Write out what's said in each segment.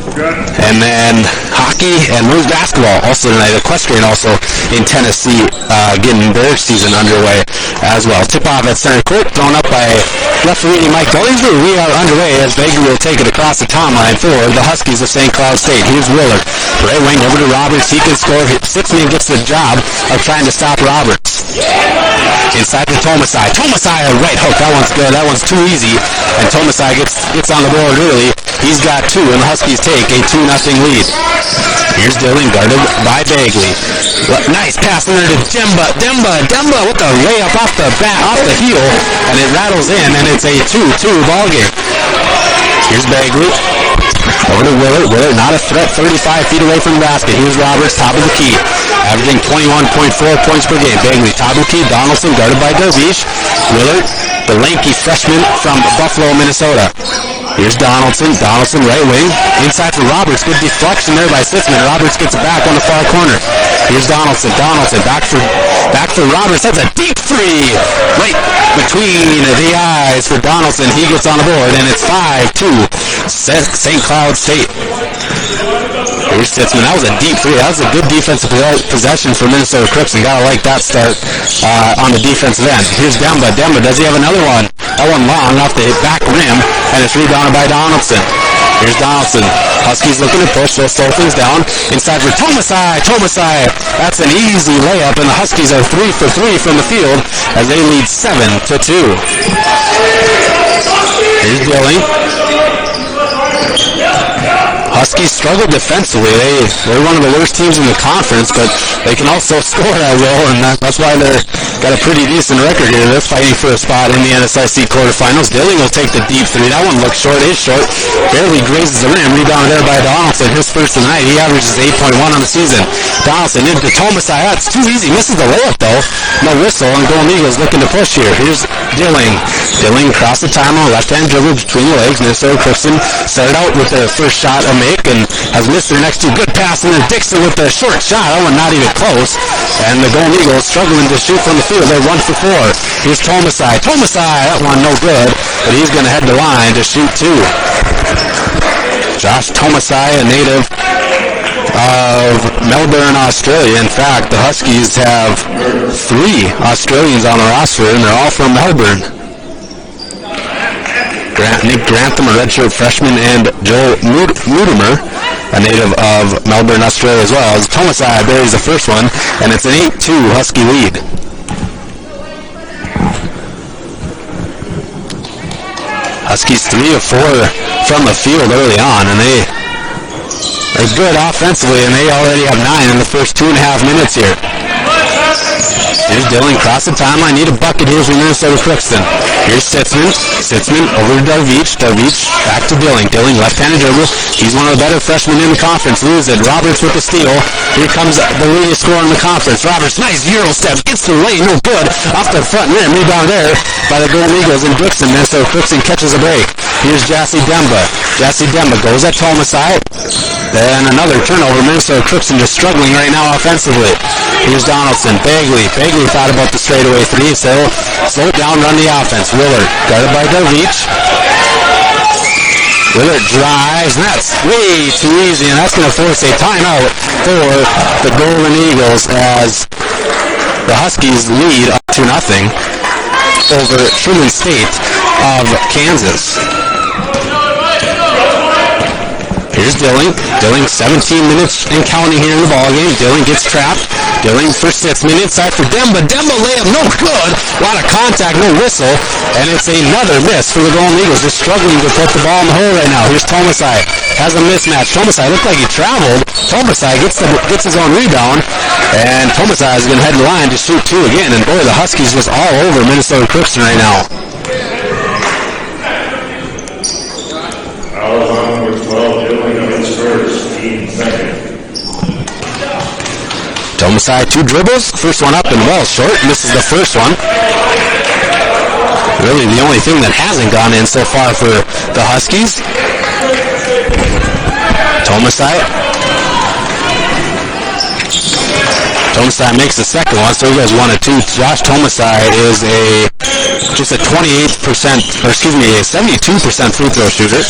And then hockey and women's basketball also tonight. Equestrian also in Tennessee getting their season underway as well. Tip-off at center court, thrown up by referee Mike Dollinger. We are underway as Bagley will take it across the timeline for the Huskies of St. Cloud State. Here's Willard. Right wing over to Roberts. He can score. Sitzman gets the job of trying to stop Roberts. Inside to Tomasai. Tomasai, a right hook. That one's good. That one's too easy. And Tomasai gets on the board early. He's got two, and the Huskies take a 2-0 lead. Here's Dilling, guarded by Bagley. Nice pass in there to Demba. Demba with the layup off the heel, and it rattles in, and it's a 2-2 ball game. Here's Bagley. Over to Willard. Willard not a threat, 35 feet away from the basket. Here's Roberts, top of the key, averaging 21.4 points per game. Bagley, top of the key. Donaldson, guarded by Dervish. Willard, the lanky freshman from Buffalo, Minnesota. Here's Donaldson. Donaldson, right wing. Inside for Roberts. Good deflection there by Sitzman. Roberts gets it back on the far corner. Here's Donaldson. Donaldson back for Roberts. That's a deep three. Right between the eyes for Donaldson. He gets on the board, and it's 5-2 St. Cloud State. Here's Sitzman. That was a deep three. That was a good defensive possession for Minnesota Crookston. Gotta like that start on the defensive end. Here's Demba. Demba, does he have another one? That one long off the back rim, and it's rebounded by Donaldson. Here's Donaldson. Huskies looking to push. They'll slow things down. Inside for Tomasai. Tomasai. That's an easy layup, and the Huskies are 3 for 3 from the field as they lead 7-2. Here's Dilling. Huskies struggle defensively. They're one of the worst teams in the conference, but they can also score as well, and that's why they're got a pretty decent record here. They're fighting for a spot in the NSIC quarterfinals. Dilling will take the deep three. That one looks short. Is short. Barely grazes the rim. Rebounded there by Donaldson. His first of the night. He averages 8.1 on the season. Donaldson into Tomasai. That's too easy. Misses the layup, though. No whistle, and Golden Eagles looking to push here. Here's Dilling. Dilling across the timeline. Left-hand dribble between the legs. Minnesota Crookston started out with their first shot a make and has missed their next two. Good pass, and then Dixon with the short shot. That one not even close. And the Golden Eagles struggling to shoot from the field. They're 1 for 4. Here's Tomasai. Tomasai, that one no good, but he's going to head the line to shoot two. Josh Tomasai, a native of Melbourne, Australia. In fact, the Huskies have 3 Australians on the roster, and they're all from Melbourne. Nick Grantham, a redshirt freshman, and Joel Mudemer, a native of Melbourne, Australia as well. As Tomasai buries the first one, and it's an 8-2 Husky lead. Huskies 3 of 4 from the field early on, and they're good offensively, and they already have 9 in the first 2.5 minutes here. Here's Dilling, cross the timeline, need a bucket here from Minnesota Crookston. Here's Sitzman. Sitzman over to Darvich. Darvich back to Dilling. Dilling, left-handed dribble. He's one of the better freshmen in the conference. Loses it. Roberts with the steal. Here comes the leading scorer in the conference. Roberts, nice Euro step. Gets to the lane, no good. Off the front rim, rebound there by the Golden Eagles in Brixton. Minnesota Crookston catches a break. Here's Jassy Demba. Jassy Demba goes at Tomasai. Then another turnover. Minnesota Crookston just struggling right now offensively. Here's Donaldson. Bagley thought about the straightaway three, so slow it down, run the offense. Willard, guarded by Darvich. Willard drives, and that's way too easy, and that's going to force a timeout for the Golden Eagles as the Huskies lead up 2-0 over Truman State of Kansas. Here's Dilling. Dilling 17 minutes and counting here in the ballgame. Dilling gets trapped. Dilling for Sitzman inside for Demba. Demba layup, no good. A lot of contact, no whistle. And it's another miss for the Golden Eagles. They're struggling to put the ball in the hole right now. Here's Tomasai. Has a mismatch. Tomasai looked like he traveled. Tomasai gets his own rebound. And Tomasai is going to head the line to shoot two again. And boy, the Huskies just all over Minnesota Crookston right now. Tomasai, 2 dribbles. First one up and well short. Misses the first one. Really the only thing that hasn't gone in so far for the Huskies. Tomasai makes the second one, so he goes 1 of 2. Josh Tomasai is a just a 72% free throw shooter.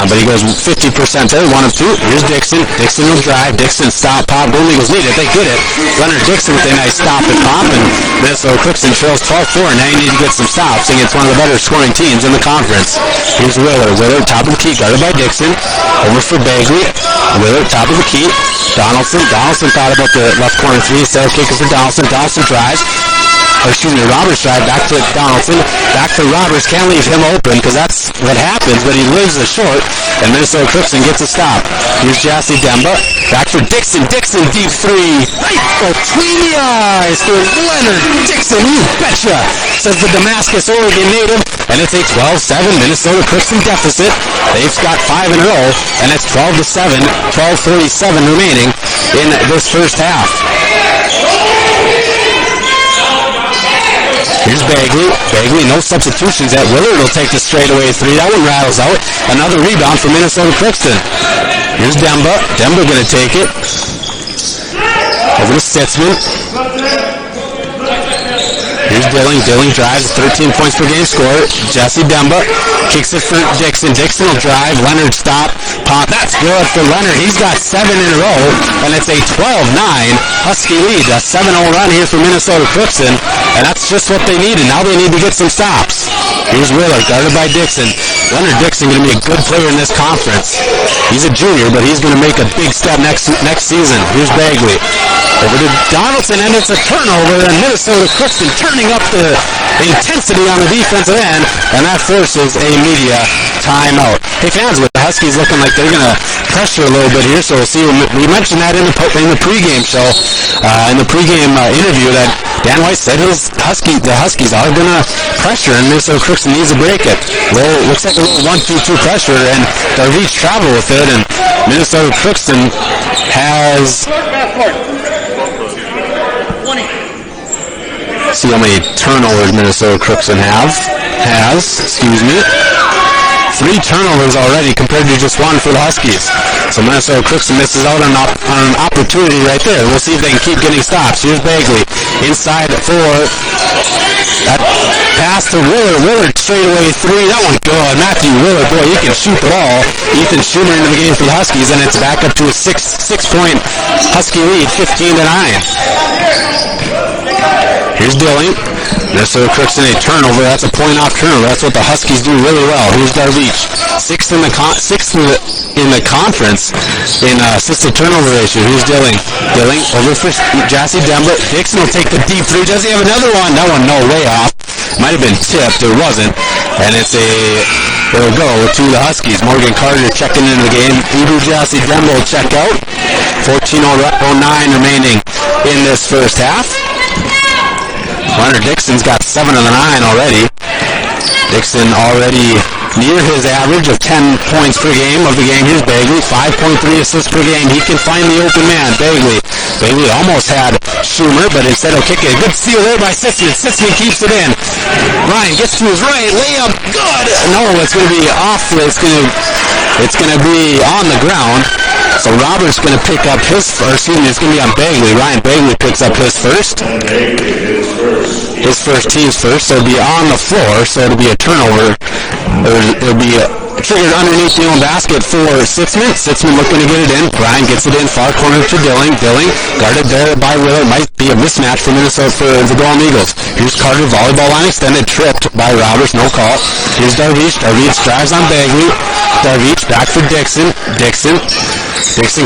But he goes 50% there, 1 of 2. Here's Dixon. Dixon will drive. Dixon stop, pop. Golden Eagles need it. They get it. Leonard Dixon with a nice stop and pop, and Minnesota Crookston trails 12-4. Now you need to get some stops against one of the better scoring teams in the conference. Here's Willard. Willard, top of the key, guarded by Dixon. Over for Bagley. Willard, top of the key. Donaldson. Donaldson thought about the left corner three. Instead of kicking for Donaldson. Donaldson drives. Roberts drive back to Donaldson, back to Roberts. Can't leave him open because that's what happens, but he leaves it short, and Minnesota Crookston gets a stop. Here's Jassy Demba, back for Dixon. Dixon, deep three. Right between the eyes for Leonard Dixon. You betcha, says the Damascus, Oregon native, and it's a 12-7 Minnesota Crookston deficit. They've got 5 in a row, and it's 12-7, 12:47 remaining in this first half. Here's Bagley. Bagley, no substitutions at Willard. Will take the straightaway three. That one rattles out. Another rebound for Minnesota Crookston. Here's Demba. Demba going to take it. Over to Sitzman. Here's Dilling. Dilling drives, 13 points per game score. Jassy Demba kicks it for Dixon. Dixon will drive. Leonard stop. Pop. That's good for Leonard. He's got 7 in a row, and it's a 12-9 Husky lead. A 7-0 run here for Minnesota Crookston, and that's just what they needed. Now they need to get some stops. Here's Willard, guarded by Dixon. Leonard Dixon going to be a good player in this conference. He's a junior, but he's going to make a big step next season. Here's Bagley. Over to Donaldson, and it's a turnover, and Minnesota Crookston turning up the intensity on the defensive end, and that forces a media timeout. Hey fans, with the Huskies looking like they're going to pressure a little bit here, so we'll see. We mentioned that in the pregame show, in the pregame interview, that Dan White said the Huskies are going to pressure, and Minnesota Crookston needs to break it. Looks like a little 1-2-2 pressure, and they'll reach travel with it, and Minnesota Crookston has... See how many turnovers Minnesota Crookston has. 3 turnovers already compared to just 1 for the Huskies. So Minnesota Crookston misses out on an opportunity right there. We'll see if they can keep getting stops. Here's Bagley. Inside for that pass to Willard. Willard straight away 3. That one good. Matthew Willard, boy, he can shoot the ball. Ethan Schumer into the game for the Huskies, and it's back up to a 6-point Husky lead, 15-9. Here's Dilling. Minnesota Crookston, a turnover. That's a point-off turnover. That's what the Huskies do really well. Here's Darvish. 6th in the conference in assisted turnover ratio. Here's Dilling. Dilling over for Jassy Demba. Dixon will take the deep 3. Does he have another one? That one, no, way off. Might have been tipped. It wasn't. And it'll go to the Huskies. Morgan Carter checking into the game. Ebru Jassy Demba will check out. 14:09 remaining in this first half. Leonard Dixon's got 7 of the 9 already. Dixon already near his average of 10 points per game of the game. Here's Bagley, 5.3 assists per game. He can find the open man. Bagley almost had Schumer, but instead he'll kick it. Good steal there by Sitzman. Sitzman keeps it in. Ryan gets to his right, layup, good. No, it's going to be off. It's going to be on the ground. So Robert's going to pick up his first. It's going to be on Bagley. Ryan Bagley picks up his first. His first, team's first. So it'll be on the floor. So it'll be a turnover. It'll be triggered underneath the own basket for Sitzman. Sitzman looking to get it in. Ryan gets it in. Far corner to Dilling. Dilling guarded there by Willard. Might be a mismatch for Minnesota for the Golden Eagles. Here's Carter. Volleyball line extended. Tripped by Roberts. No call. Here's Darvish. Darvish drives on Bagley. Darvish back for Dixon. Dixon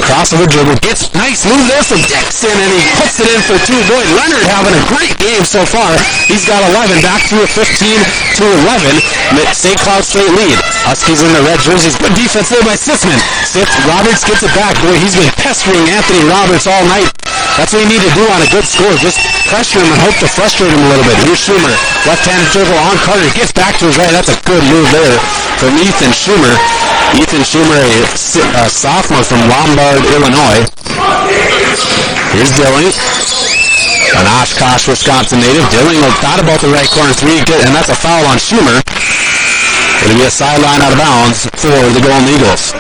crossover dribble. Gets nice move there from Dixon, and he puts it in for 2. Boy, Leonard having a great game so far. He's got 11. Back to a 15-11. St. Cloud straight lead. Huskies in the red jerseys. Good defense there by Sitzman. Roberts gets it back. Boy, he's been pestering Anthony Roberts all night. That's what you need to do on a good score. Just pressure him and hope to frustrate him a little bit. Here's Schumer. Left-handed dribble on Carter. Gets back to his right. That's a good move there from Ethan Schumer. Ethan Schumer, a sophomore from Lombard, Illinois. Here's Dilling. An Oshkosh, Wisconsin native. Dilling thought about the right corner 3, and that's a foul on Schumer. It'll be a sideline out of bounds for the Golden Eagles.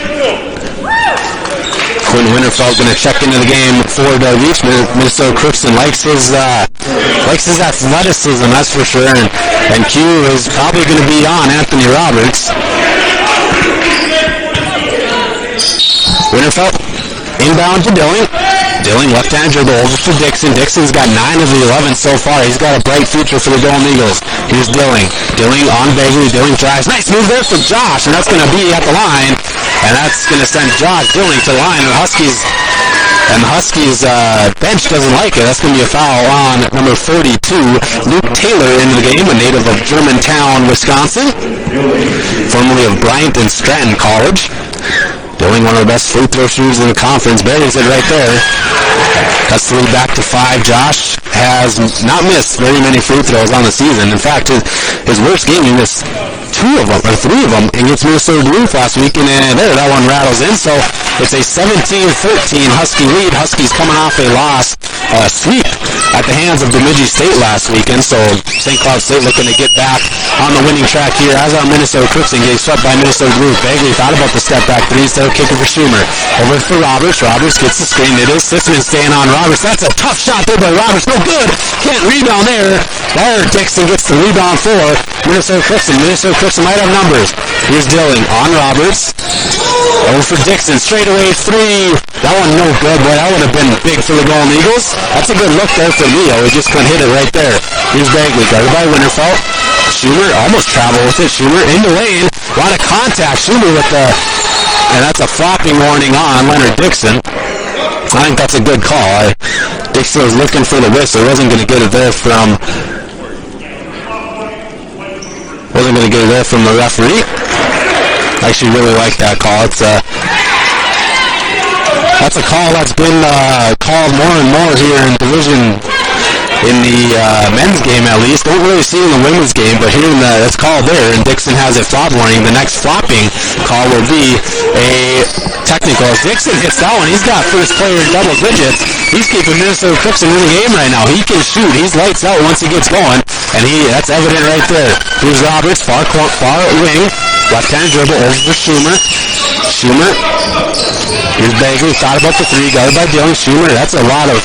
Quinn Winterfeld going to check into the game for Darvish. Minnesota Crookston likes his athleticism, that's for sure. And Q is probably going to be on Anthony Roberts. Winterfeld inbound to Dilling. Dilling left-hand dribble over for Dixon. Dixon's got 9 of the 11 so far. He's got a bright future for the Golden Eagles. Here's Dilling. Dilling on Bagley. Dilling drives. Nice move there from Josh, and that's going to be at the line. And that's going to send Josh Dilling to the line. And the Huskies bench doesn't like it. That's going to be a foul on number 42, Luke Taylor, into the game, a native of Germantown, Wisconsin, formerly of Bryant and Stratton College. Dilling, one of the best free throw shooters in the conference. Buries it right there. That's the lead back to 5. Josh has not missed very many free throws on the season. In fact, his worst game, he missed 3 of them against Minnesota Duluth last week, and there, that one rattles in. So it's a 17-13 Husky lead. Huskies coming off a loss, sweep at the hands of Bemidji State last weekend. So St. Cloud State looking to get back on the winning track here, as our Minnesota Crookston getting swept by Minnesota Duluth. Bagley thought about the step back 3 instead of kicking for Schumer. Over for Roberts. Roberts gets the screen. It is Sitzman staying on Roberts. That's a tough shot there by Roberts. No good. Can't rebound there. There, Dixon gets the rebound for Minnesota Crookston. Minnesota Crookston might have numbers. Here's Dilling on Roberts. Over for Dixon. Straight away 3. That one no good, boy. That would have been big for the Golden Eagles. That's a good look there for Leo. He just couldn't hit it right there. Here's Bagley. Guarded by Winterfeld. Schumer almost traveled with it. Schumer in the lane. A lot of contact. Schumer with the... And that's a flopping warning on Leonard Dixon. I think that's a good call. Dixon was looking for the whistle. Wasn't going to get it there from the referee. I actually really like that call. That's a call that's been called more and more here in division, in the men's game at least. Don't really see it in the women's game, but here it's called there, and Dixon has a flop warning. The next flopping call will be a technical. As Dixon hits that one, he's got first player in double digits. He's keeping Minnesota Crookston in the game right now. He can shoot. He's lights out once he gets going, and that's evident right there. Here's Roberts, far wing, left-hand dribble over for Schumer. Here's Bagley, thought about the 3, guarded by Dylan Schumer. That's a lot of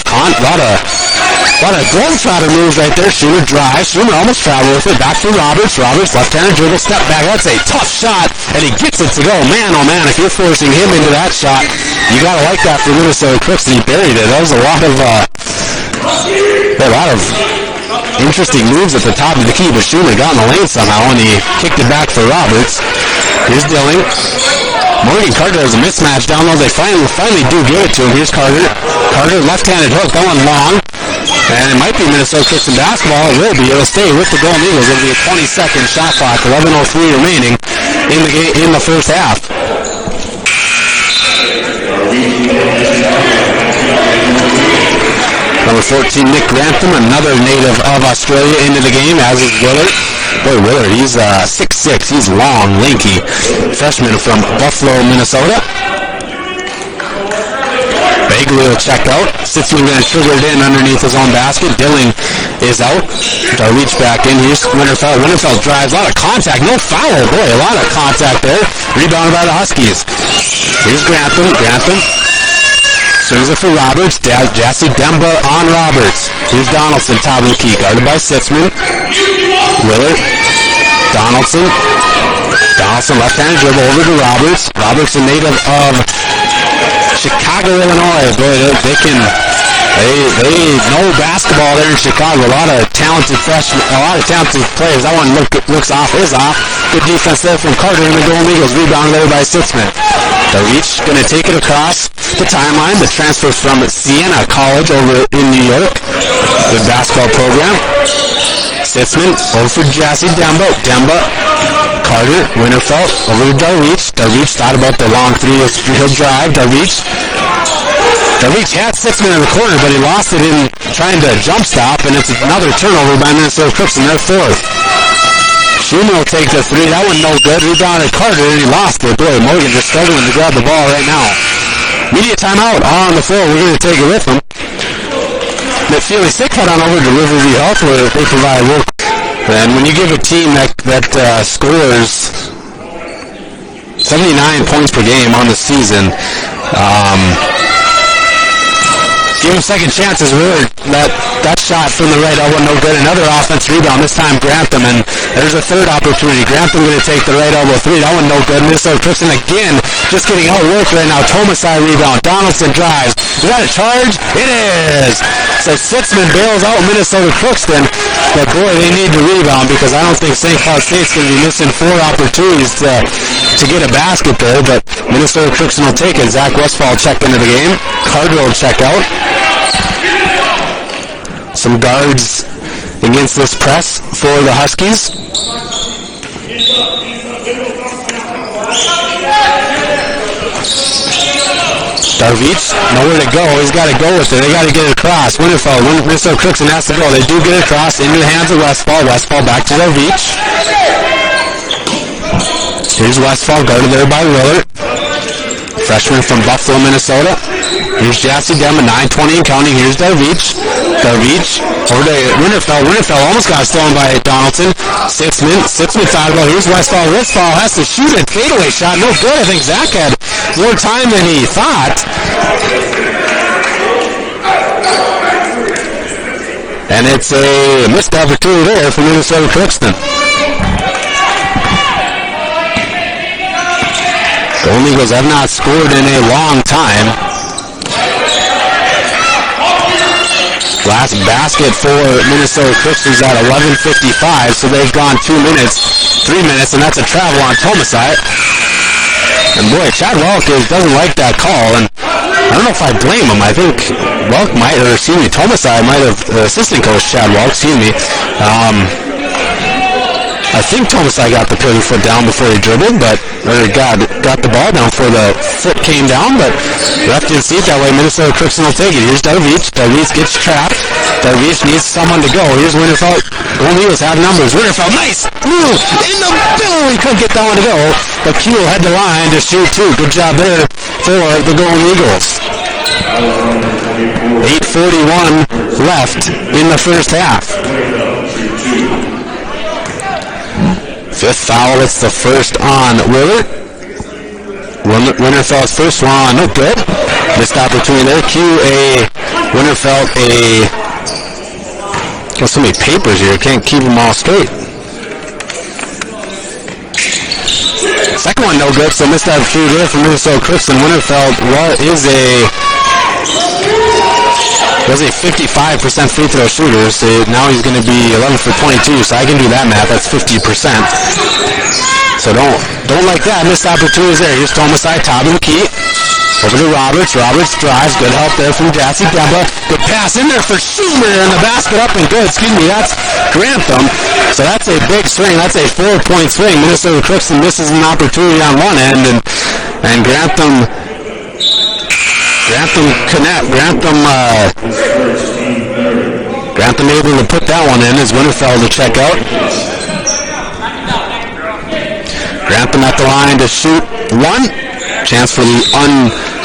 globetrotter moves right there. Schumer drives. Schumer almost traveled with it. Back for Roberts. Roberts, left-handed dribble, step back. That's a tough shot, and he gets it to go. Man, oh man, if you're forcing him into that shot, you gotta like that for Minnesota Crookston. He buried it. That was a lot of interesting moves at the top of the key, but Schumer got in the lane somehow, and he kicked it back for Roberts. Here's Dilling. Morgan Carter has a mismatch down low. They finally do give it to him. Here's Carter. Carter, left-handed hook, going long. And it might be Minnesota Crookston basketball. It will be. It'll stay with the Golden Eagles. It'll be a 20-second shot clock. 11:03 remaining in the first half. Number 14, Nick Grantham, another native of Australia, into the game, as is Willard. Boy, Willard, he's 6'6". He's long, lanky. Freshman from Buffalo, Minnesota. Bagley will check out. Sitzman going to trigger it in underneath his own basket. Dilling is out. Reach back in. Here's Winterfeld. Winterfeld drives. A lot of contact. No foul. Boy, a lot of contact there. Rebounded by the Huskies. Here's Grantham. Swings it for Roberts. Jassy Demba on Roberts. Here's Donaldson, top of the key. Guarded by Sitzman. Willard. Donaldson, left-handed dribble over to Roberts. Roberts, a native of Chicago, Illinois. Boy, they know basketball there in Chicago. A lot of talented players. That one looks off. Is off. Good defense there from Carter and the Golden Eagles. Rebounded there by Sitzman. Darvish going to take it across the timeline. The transfer from Siena College over in New York. Good basketball program. Sitzman over for Jassy Demba. Carter, Winterfeld over to Darvish. Darvish thought about the long 3. He'll drive. Darvish had Sitzman in the corner, but he lost it in trying to jump stop, and it's another turnover by Minnesota Crookston. They're 4th. Schumer will take the 3. That one no good. Rebounded Carter, and he lost it. Boy, Morgan just struggling to grab the ball right now. Media timeout on the floor. We're going to take it with him. Feely Sick head on over to Riverview Health, where they provide work. And when you give a team that scores 79 points per game on the season, give him second chances. Willard, that shot from the right elbow, no good. Another offensive rebound, this time Grantham, and there's a third opportunity. Grantham going to take the right elbow three. That one no good. Minnesota Crookston again, just getting outworked right now. Tomasai rebound. Donaldson drives. Is that a charge? It is! So Sitzman bails out Minnesota Crookston, but boy, they need to rebound because I don't think St. Cloud State's going to be missing 4 opportunities to get a basket there, but Minnesota Crookston will take it. Zach Westfall checked into the game. Cardwell check out. Some guards against this press for the Huskies. Darvich, nowhere to go. He's got to go with it. They got to get it across. Winterfeld, Minnesota Crookston has to go. They do get it across into the hands of Westfall. Westfall back to Darvich. Here's Westfall, guarded there by Willard. Freshman from Buffalo, Minnesota. Here's Jassy Demma, 9:20 and counting. Here's Darvich. Darvich over to Winterfeld. Winterfeld almost got stolen by Donaldson. Sitzman fouled ball. Here's Westfall. Westfall has to shoot a fadeaway shot. No good. I think Zach had more time than he thought. And it's a missed opportunity there for Minnesota Crookston. The Golden Eagles have not scored in a long time. Last basket for Minnesota Crookston is at 11:55, so they've gone 3 minutes, and that's a travel on Tomasai. And boy, Chad Welk doesn't like that call, and I don't know if I blame him. I think Tomasai might have, assistant coach Chad Welk, I think Tomasai got the pivot foot down before he dribbled, got the ball down before the foot came down, but ref didn't see it that way. Minnesota Crookston will take it. Here's Darvich. Darvich gets trapped. Darvich needs someone to go. Here's Winterfeld. Golden Eagles have numbers. Winterfeld, nice! Ooh, in the middle! He couldn't get that one to go, but Kuehl had the line to shoot too. Good job there for the Golden Eagles. 8:41 left in the first half. Fifth foul, it's the first on Willard. Winterfeld's first one, no good. Missed opportunity there. Winterfeld got so many papers here, can't keep them all straight. Second one, no good, so missed opportunity there for Minnesota Crookston. Winterfeld was a 55% free throw shooter, so now he's going to be 11 for 22, so I can do that math. That's 50%. So don't like that. Missed opportunities there. Here's Tomasai, top of the key. Over to Roberts. Roberts drives. Good help there from Jassy Demba. Good pass in there for Schumer, and the basket up and good. That's Grantham. So that's a big swing. That's a 4-point swing. Minnesota Crookston misses an opportunity on one end, and Grantham able to put that one in as Winterfeld to check out. Grantham at the line to shoot one. Chance for the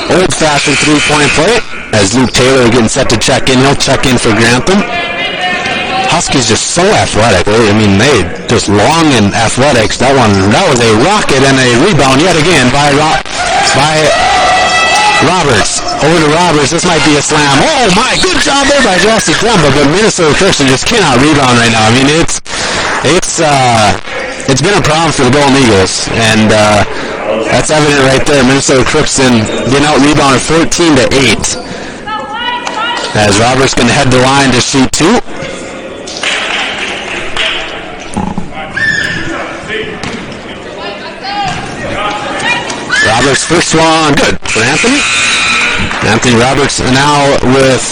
old-fashioned three-point play as Luke Taylor getting set to check in. He'll check in for Grantham. Huskies just so athletic. I mean, they just long and athletics. That was a rocket and a rebound yet again by Roberts. Over to Roberts. This might be a slam. Oh my, good job there by Jassy Demba, but Minnesota Crookston just cannot rebound right now. I mean, it's been a problem for the Golden Eagles, and that's evident right there. Minnesota Crookston getting out rebounded 14-8. As Roberts going to head the line to shoot two. Roberts first one, good for Anthony. Anthony Roberts now with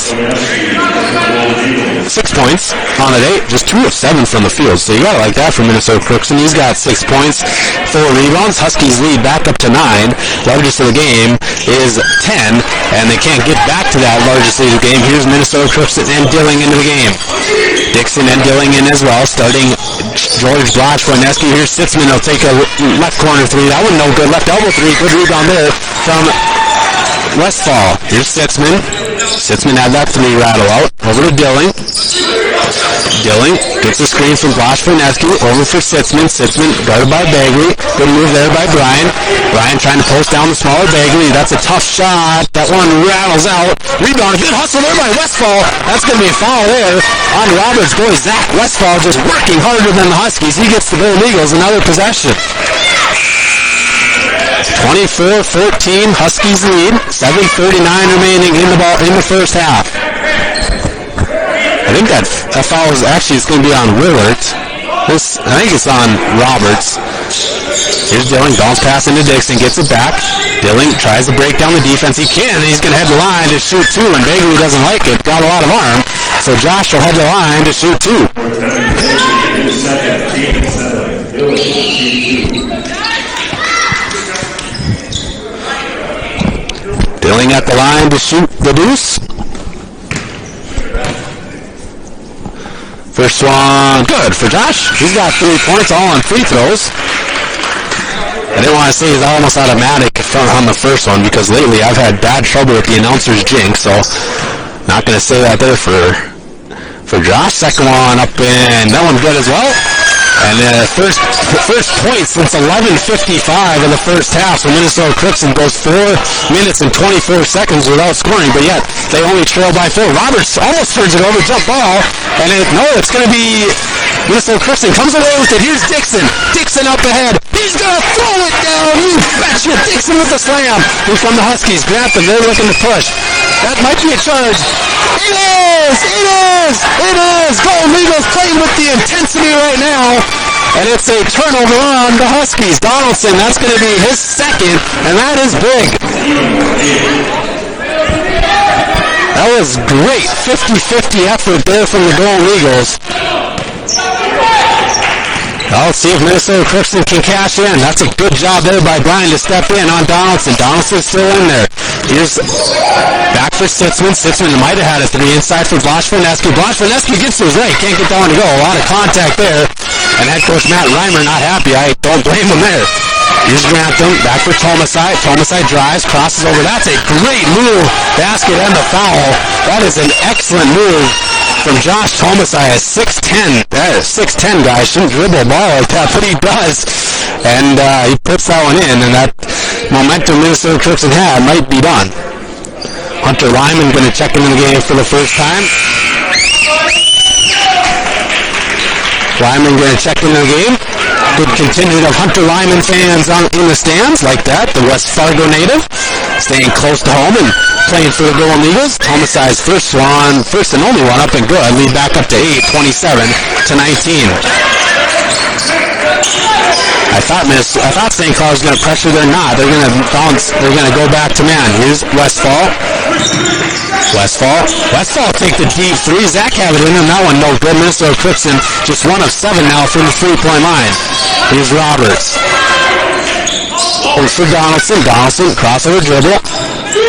6 points on the day, just 2 of 7 from the field. So you gotta like that for Minnesota Crookston. He's got 6 points, 4 rebounds. Huskies lead back up to 9. Largest of the game is 10, and they can't get back to that largest lead of the game. Here's Minnesota Crookston and Dilling into the game. Dixon and Dilling in as well, starting George Blotch-Wojneski. Here's Sitzman. He'll take a left corner three. That one no good. Left elbow three. Good rebound there from Westfall. Here's Sitzman. Sitzman had that 3 rattle out. Over to Dilling. Dilling gets a screen from Blash Vernescu. Over for Sitzman. Sitzman guarded by Bagley. Good move there by Bryan. Bryan trying to post down the smaller Bagley. That's a tough shot. That one rattles out. Rebound. Good hustle there by Westfall. That's going to be a foul there on Roberts. Boy, Zach Westfall just working harder than the Huskies. He gets the Golden Eagles another possession. 24-14, Huskies lead. 7:39 remaining in the first half. I think that foul is actually going to be on Willard. I think it's on Roberts. Here's Dilling, bounce pass into Dixon, gets it back. Dilling tries to break down the defense. He can, and he's going to head the line to shoot 2, and Bagley doesn't like it. Got a lot of arm, so Josh will head the line to shoot 2. Dilling at the line to shoot the deuce. First one, good for Josh. He's got 3 points, all on free throws. I didn't want to say he's almost automatic on the first one because lately I've had bad trouble with the announcer's jinx, so not going to say that there for Josh. Second one up in, that one good as well. And first point since 11:55 in the first half. So Minnesota Crookston goes 4 minutes and 24 seconds without scoring, but yet they only trail by 4. Roberts almost turns it over, jump ball, and it's going to be Minnesota Crookston comes away with it. Here's Dixon. Dixon up ahead. He's going to throw it down. You betcha. Dixon with the slam. Who's from the Huskies? Grantham, they're looking to push. That might be a charge. It is! It is! It is! Golden Eagles playing with the intensity right now. And it's a turnover on the Huskies. Donaldson, that's going to be his second, and that is big. That was great 50-50 effort there from the Golden Eagles. Now let's see if Minnesota Crookston can cash in. That's a good job there by Bryan to step in on Donaldson. Donaldson's still in there. Here's back for Sitzman. Sitzman might have had a 3 inside for Blash Vernescu. Blash Vernescu gets to his right. Can't get down to go. A lot of contact there. And head coach Matt Reimer not happy. I don't blame him there. Here's Grantham. Back for Tomasai. Tomasai drives. Crosses over. That's a great move. Basket and the foul. That is an excellent move from Josh Tomasai. A 6'10". That is 6'10" guy. Shouldn't dribble a ball like that, but he does. And he puts that one in. And that momentum Minnesota Crookston had might be done. Hunter Lyman going to check into the game for the first time. Lyman going to check into the game. Good contingent of Hunter Lyman fans in the stands like that. The West Fargo native staying close to home and playing for the Golden Eagles. Tomasai's first and only one up and good. Lead back up to 8, 27-19. I thought St. Cloud was going to pressure. They're not. They're going to bounce. They're going to go back to man. Here's Westfall. Westfall take the deep 3. Zach had it in him. That one no good. Minnesota Crookston just 1 of 7 now from the 3-point line. Here's Roberts. Over for Donaldson. Donaldson crossover dribble.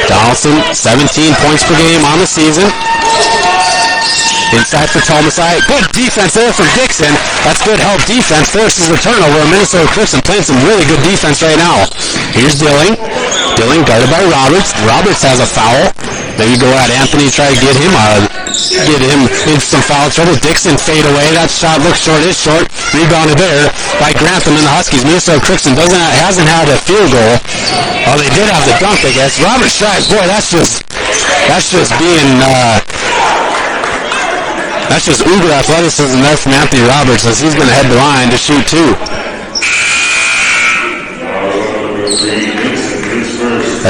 Donaldson 17 points per game on the season. Inside for Tomasai. Good defense there from Dixon. That's good help defense. Forces the turnover. Minnesota Crookston playing some really good defense right now. Here's Dilling. Dilling guarded by Roberts. Roberts has a foul. Maybe go at Anthony, try to get him in some foul trouble. Dixon fade away. That shot looks short. Is short. Rebounded there by Grantham and the Huskies. Minnesota Crookston hasn't had a field goal. Oh, they did have the dunk, I guess. Roberts tries. Boy, that's just being that's just uber athleticism there from Anthony Roberts as he's going to head the line to shoot 2.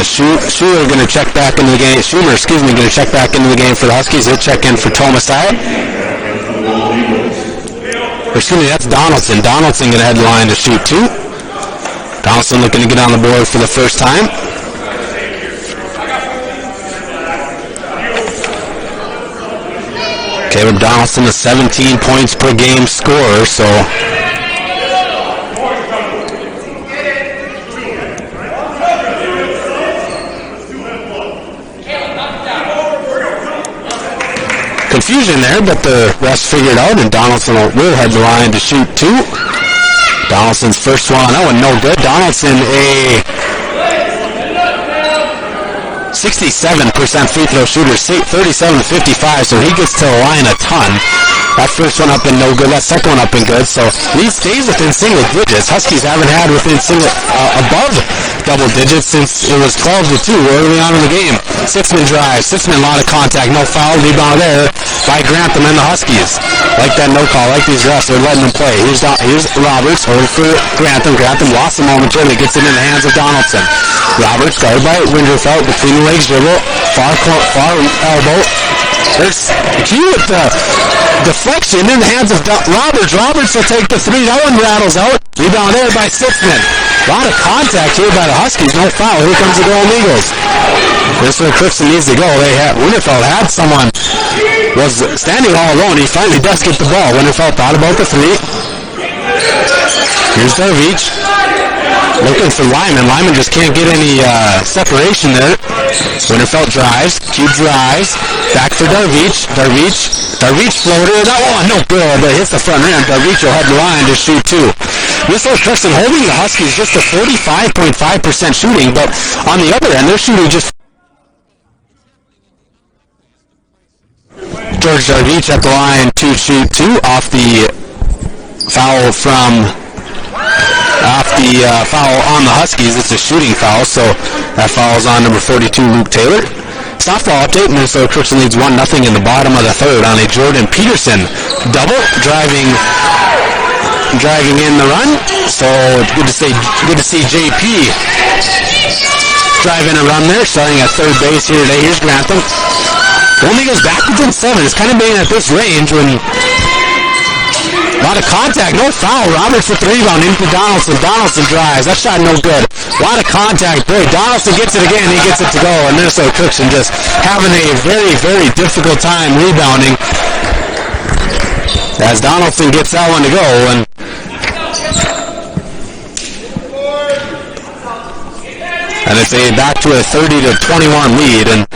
Schumer going to check back into the game. Going to check back into the game for the Huskies. He'll check in for Tomasai. Excuse me, that's Donaldson. Donaldson going to head the line to shoot 2. Donaldson looking to get on the board for the first time. Caleb Donaldson, a 17 points per game scorer, so confusion there, but the rest figured out, and Donaldson will head the line to shoot 2. Donaldson's first one, that one no good. Donaldson a 67% free throw shooter, 37-55, so he gets to the line a ton. That first one up and no good. That second one up and good. So he stays within single digits. Huskies haven't had within above double digits since it was 12-2 early on in the game. Sitzman drives. Sitzman, a lot of contact. No foul. Rebound there by Grantham and the Huskies. Like that no call. Like these refs. They're letting them play. Here's Roberts over for Grantham. Grantham lost the momentarily. Gets it in the hands of Donaldson. Roberts guarded by Winterfeld. Between the legs dribble. Far elbow. There's Q with the deflection in the hands of Roberts. Roberts will take the three. That one rattles out. Rebound there by Sitzman. A lot of contact here by the Huskies. No foul. Here comes the Golden Eagles. This is where Crookston needs to go. Winterfeld had someone, was standing all alone. He finally does get the ball. Winterfeld thought about the three. Here's Darvich. Looking for Lyman. Lyman just can't get any separation there. Winterfeld drives. Q drives. Back for Darvich. Darvich floater. That one, no good, but hits the front rim. Darvich will head the line to shoot two. Whistler Crookston holding the Huskies just to 45.5% shooting, but on the other end, they're shooting just... George Darvich at the line to shoot two off the foul foul on the Huskies. It's a shooting foul, so that foul is on number 42, Luke Taylor. Softball update, Minnesota Crookston leads 1-0 in the bottom of the third on a Jordan Peterson double, driving in the run. So it's good to see JP driving a run there, starting at third base here today. Here's Grantham. Only goes back within 7. It's kind of being at this range when... A lot of contact, no foul. Roberts with the rebound into Donaldson. Donaldson drives. That shot no good. A lot of contact. Great. Donaldson gets it again. He gets it to go. And Minnesota Crookston just having a very, very difficult time rebounding as Donaldson gets that one to go. And it's back to a 30-21 lead. And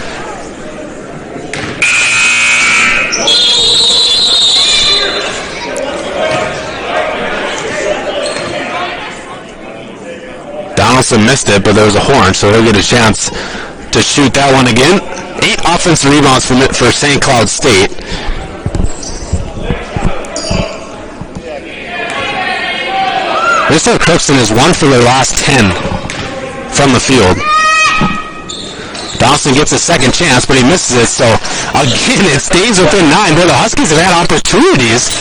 Donaldson missed it, but there was a horn, so he'll get a chance to shoot that one again. 8 offensive rebounds for St. Cloud State. Minnesota Crookston is 1 for their last 10 from the field. Donaldson gets a second chance, but he misses it, so again, it stays within 9. But the Huskies have had opportunities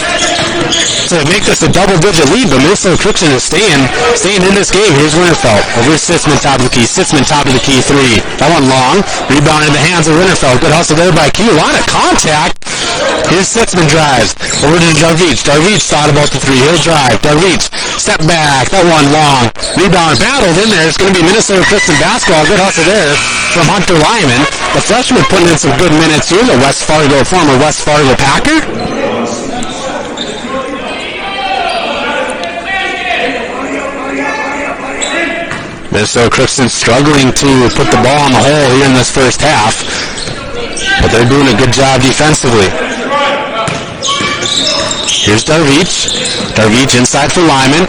to make this a double-digit lead, but Minnesota Crookston is staying in this game. Here's Winterfeld over Sitzman, top of the key. Sitzman, top of the key, 3. That one long. Rebound in the hands of Winterfeld. Good hustle there by Q. A lot of contact. Here's Sitzman drives over to Darvich. Darvich thought about the 3. He'll drive. Darvich, step back. That one long. Rebound battled in there. It's going to be Minnesota Crookston basketball. Good hustle there from Hunter Lyman. The freshman putting in some good minutes here. The former West Fargo Packer. Minnesota Crookston struggling to put the ball on the hole here in this first half, but they're doing a good job defensively. Here's Darvich. Darvich inside for Lyman.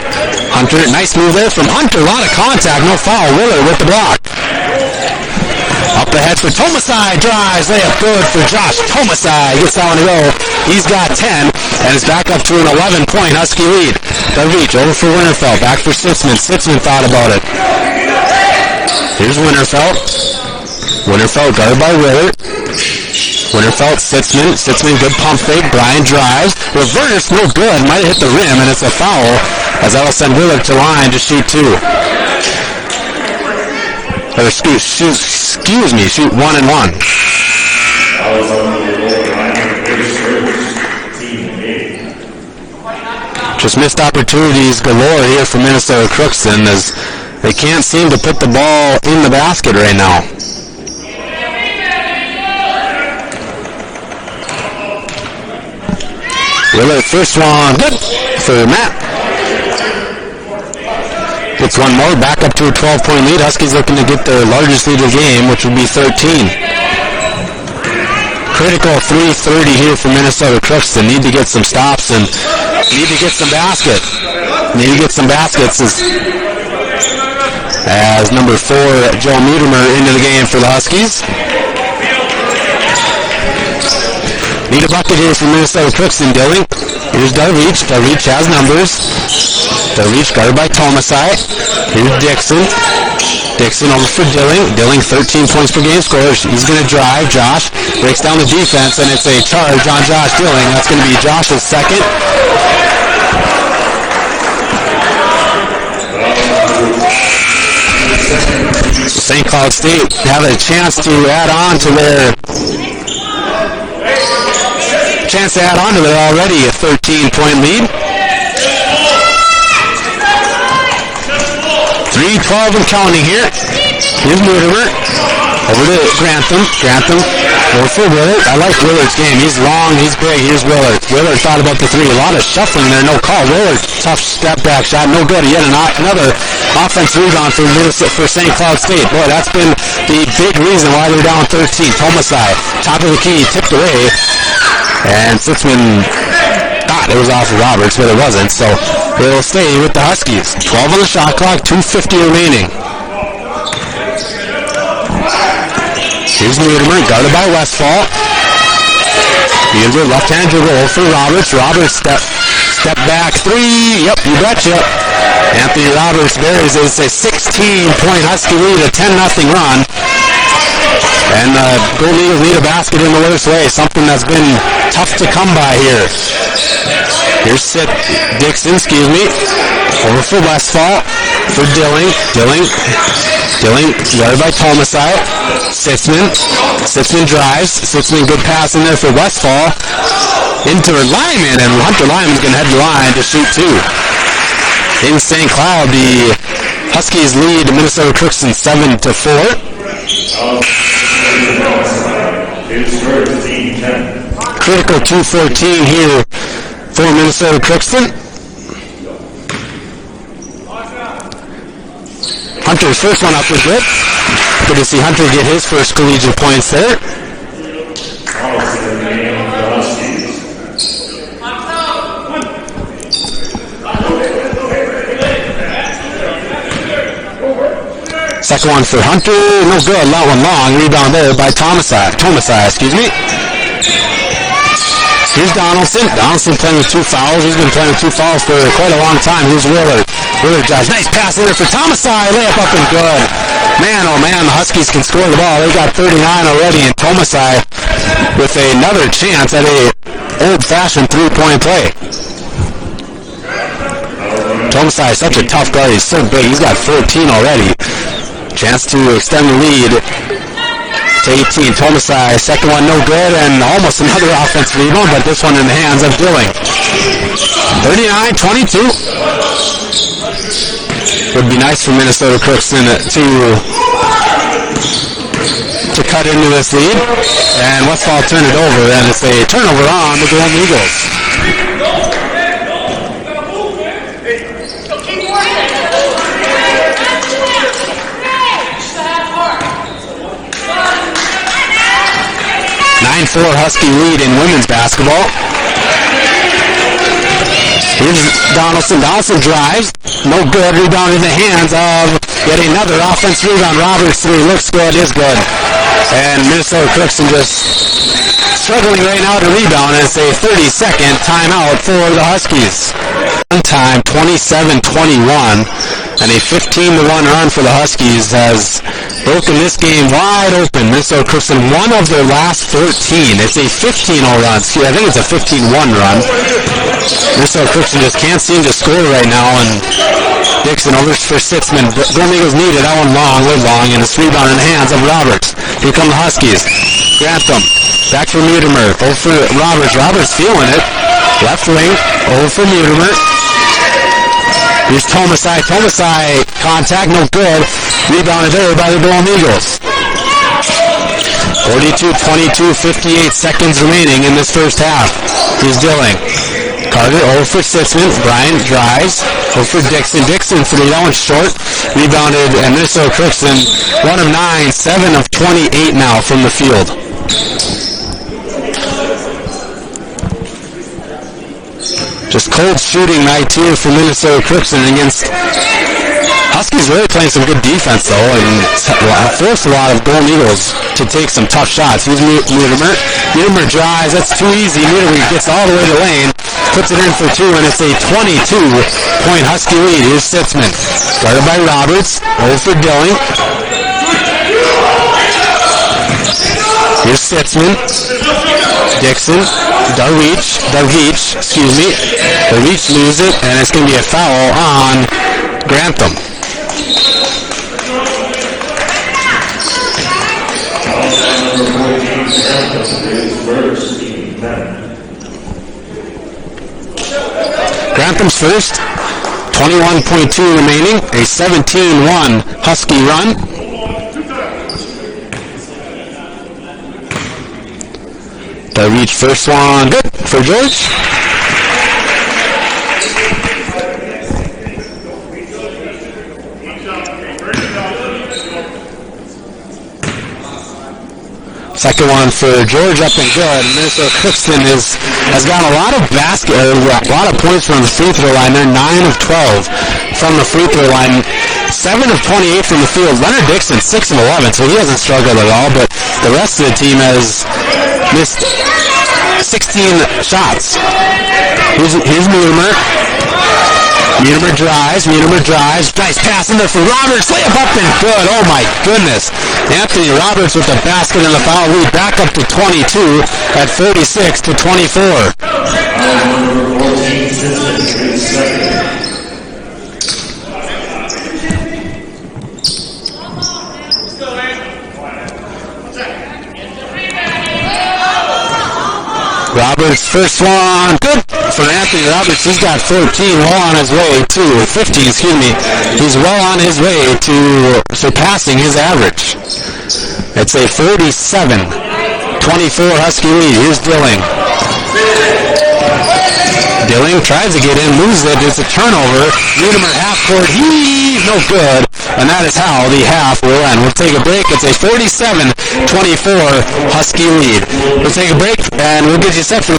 Hunter, nice move there from Hunter. A lot of contact, no foul. Willard with the block. Up ahead for Tomasai, drives, layup good for Josh Tomasai. Gets that one to go. He's got 10, and it's back up to an 11-point Husky lead. Darvich over for Winterfeld, back for Sitzman. Sitzman thought about it. Here's Winterfeld. Winterfeld guarded by Willard. Winterfeld, Sitzman. Sitzman, good pump fake. Brian drives. Reverse, no good. Might have hit the rim, and it's a foul as that'll send Willard to line to shoot 2. Or excuse me, shoot 1 and 1. Just missed opportunities galore here for Minnesota Crookston as they can't seem to put the ball in the basket right now. Willard, first one, good for Matt. Gets one more, back up to a 12-point lead. Huskies looking to get their largest lead of the game, which would be 13. Critical 3:30 here for Minnesota Crookston. Need to get some stops and need to get some baskets. Need to get some baskets. as number 4, Joe Mutimer, into the game for the Huskies. Need a bucket here from Minnesota Crookston. Dilling. Here's Darvich. Darvich has numbers. Darvich guarded by Tomasai. Here's Dixon. Dixon over for Dilling. Dilling 13 points per game scorer. He's going to drive. Josh breaks down the defense, and it's a charge on Josh Dilling. That's going to be Josh's second. St. Cloud State have a chance to add on to their already a 13-point lead. 3:12 and counting here. Here's Mutimer. Over to Grantham. Grantham over for Willard. I like Willard's game. He's long. He's big. Here's Willard. Willard thought about the three. A lot of shuffling there. No call. Willard, tough step back shot. No good. Yet another offensive rebound for St. Cloud State. Boy, that's been the big reason why they're down 13. Tomasai, top of the key, tipped away. And Sitzman thought it was off of Roberts, but it wasn't. So it'll stay with the Huskies. 12 on the shot clock, 2:50 remaining. Here's Mutimer, guarded by Westfall. Mutimer, left-hand dribble for Roberts. Roberts step back three. Yep, you betcha. Anthony Roberts buries it. It's a 16-point Husky lead, a 10-0 run. And Golden Eagles need a basket in the worst way, something that's been tough to come by here. Here's Dixon, over for Westfall, for Dilling, guarded by Tomasai. Sitzman drives, good pass in there for Westfall, into Lyman, and Hunter Lyman's going to head the line to shoot two. In St. Cloud, the Huskies lead Minnesota Crookston 7-4. Critical 2:14 here for Minnesota Crookston. Hunter's first one up was good. Good to see Hunter get his first collegiate points there. Second one for Hunter, no good, that one long. Rebound there by Tomasai, Here's Donaldson. Donaldson playing with 2 fouls. He's been playing with 2 fouls for quite a long time. Here's Willard. Willard drives. Nice pass in there for Tomasai. Layup up and good. Man, oh man, the Huskies can score the ball. They got 39 already, and Tomasai with another chance at a old-fashioned 3-point play. Tomasai is such a tough guy. He's so big. He's got 14 already. Chance to extend the lead to 18. Tomasai, second one no good, and almost another offensive rebound, but this one in the hands of Dilling. 39-22. Would be nice for Minnesota Crookston to cut into this lead. And Westfall turn it over, and it's a turnover on the Golden Eagles. Husky lead in women's basketball. Here's Donaldson. Donaldson drives. No good. Rebound in the hands of yet another offense rebound. Roberts three. Looks good. Is good. And Minnesota Crookston just struggling right now to rebound. And it's a 30-second timeout for the Huskies. One time, 27-21. And a 15-1 run for the Huskies has broken this game wide open. Minnesota Crookston, one of their last 13. It's a 15-0 run. I think it's a 15-1 run. Minnesota Crookston just can't seem to score right now, and Dixon over for Sitzman. Golden Eagles needed that one long, and it's rebound in the hands of Roberts. Here come the Huskies. Grantham, back for Mutimer. Over for Roberts. Roberts feeling it. Left wing, over for Mutimer. Here's Tomasai. Tomasai, contact, no good. Rebounded there by the Golden Eagles. 42-22, 58 seconds remaining in this first half. Here's Dilling. Carter over for Sitzman. Bryant drives. Over for Dixon. Dixon for the one short. Rebounded, and Minnesota Crookston 1 of 9, 7 of 28 now from the field. Just cold shooting night here for Minnesota Crookston against Huskies really playing some good defense, though, and forced a lot of Golden Eagles to take some tough shots. Here's Mudermer. Mudermer drives. That's too easy. Mudermer gets all the way to lane, puts it in for two, and it's a 22-point Husky lead. Here's Sitzman. Guarded by Roberts. Over for Dilling. Here's Sitzman. Dixon. Darvich. Darvich loses it, and it's going to be a foul on Grantham. Grantham's first. 21.2 remaining. A 17-1 Husky run. Darvich first one. Good for George. Second one for George, up and good. Minnesota Crookston has gotten a lot of points from the free throw line. They're 9 of 12 from the free throw line. 7 of 28 from the field. Leonard Dixon, 6 of 11, so he hasn't struggled at all, but the rest of the team has missed 16 shots. Here's Mudermer. Mudermer drives. Nice pass in there for Roberts. Layup up and good. Oh my goodness. Anthony Roberts with the basket and the foul lead back up to 22 at 46-24. Roberts first one, good for Anthony Roberts. He's got 14, well on his way to 15, excuse me. He's well on his way to surpassing his average. It's a 47-24 Husky lead. Here's Dilling. Dilling tries to get in, loses it. It's a turnover. Mudermer half court. He's no good. And that is how the half will end. We'll take a break. It's a 47-24 Husky lead. We'll take a break, and we'll get you set for...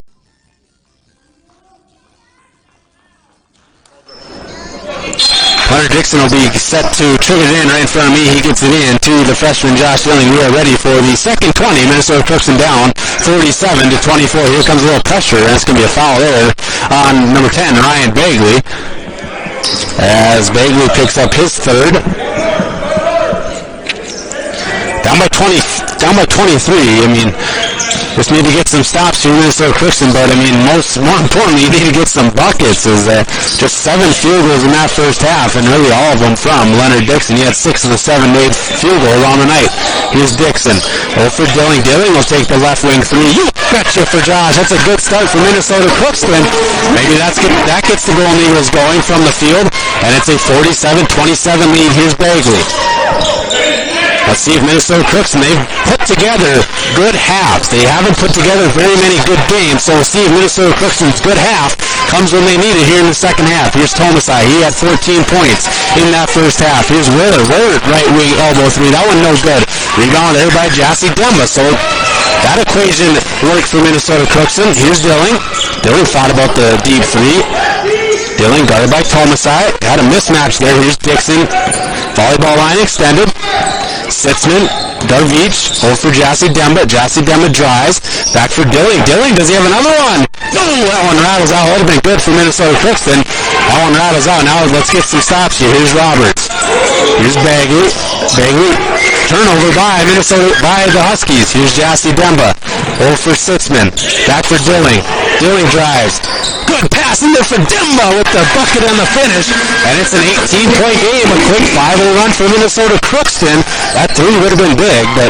Leonard Dixon will be set to trigger it in right in front of me. He gets it in to the freshman Josh Dilling. We are ready for the second 20. Minnesota Crookston down 47-24. Here comes a little pressure, and it's going to be a foul there on number 10, Ryan Bagley. As Bagley picks up his third. Down by 23. I mean, just need to get some stops here in Minnesota Crookston, but I mean, more importantly, you need to get some buckets. Is just 7 field goals in that first half, and really all of them from Leonard Dixon. He had 6 of the 7 made field goals on the night. Here's Dixon. For Dilling. Dilling will take the left wing three. You betcha for Josh. That's a good start for Minnesota Crookston. Maybe that gets the Golden Eagles going from the field, and it's a 47-27 lead. Here's Bagley. Let's see if Minnesota Crookston, they've put together good halves. They haven't put together very many good games, so we'll see if Minnesota Crookston's good half comes when they need it here in the second half. Here's Tomasai. He had 14 points in that first half. Here's Willard. Willard, right wing elbow three. That one no good. Rebound there by Jassy Demba. So that equation worked for Minnesota Crookston. Here's Dilling. Dilling thought about the deep three. Dilling guarded by Tomasai. Had a mismatch there. Here's Dixon. Volleyball line extended. Sitzman, Darvich, hold for Jassy Demba. Jassy Demba drives. Back for Dilling. Dilling, does he have another one? No, that one rattles out. That would have been good for Minnesota Crookston. That one rattles out. Now let's get some stops here. Here's Roberts. Here's Bagley. Bagley. Turnover by the Huskies. Here's Jassy Demba. Hold for Sitzman. Back for Dilling. Dilling drives. Good pass in there for Demba with the bucket and the finish. And it's an 18-point game. A quick 5-0 run for Minnesota Crookston. That three would have been big, but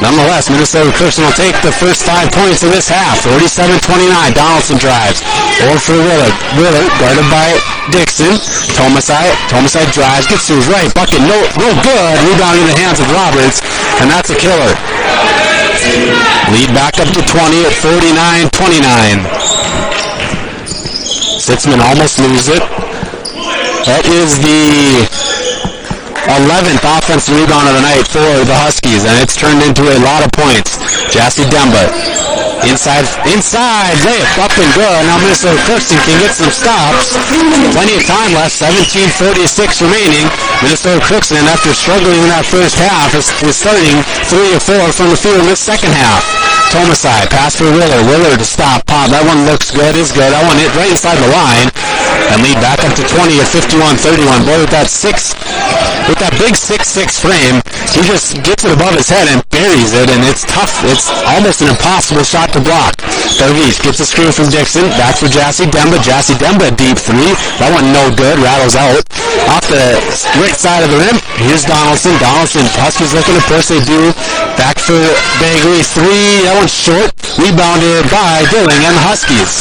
nonetheless, Minnesota Crookston will take the first 5 points of this half. 47-29. Donaldson drives. Over for Willard. Willard guarded by Dixon. Tomasai drives. Gets to his right. Bucket no good. Rebound in the hands of Roberts. And that's a killer. Lead back up to 20 at 49-29. Sitzman almost loses it. That is the 11th offensive rebound of the night for the Huskies, and it's turned into a lot of points. Jassy Demba Inside, layup up and good. Now Minnesota Crookston can get some stops. Plenty of time left, 17:46 remaining. Minnesota Crookston, after struggling in that first half, is starting 3 of 4 from the field in the second half. Tomasai, pass for Willard. Willard to stop, pop. That one looks good, is good. That one hit right inside the line. And lead back up to 20 at 51-31. Boy, with that big 6'6" frame, he just gets it above his head and buries it, and it's tough. It's almost an impossible shot to block. Darvish gets a screen from Dixon. Back for Jassy Demba. Jassy Demba, deep three. That one no good. Rattles out. Off the right side of the rim. Here's Donaldson. Huskies looking to push. They do. Back for Bagley. Three. That one's short. Rebounded by Dilling and the Huskies.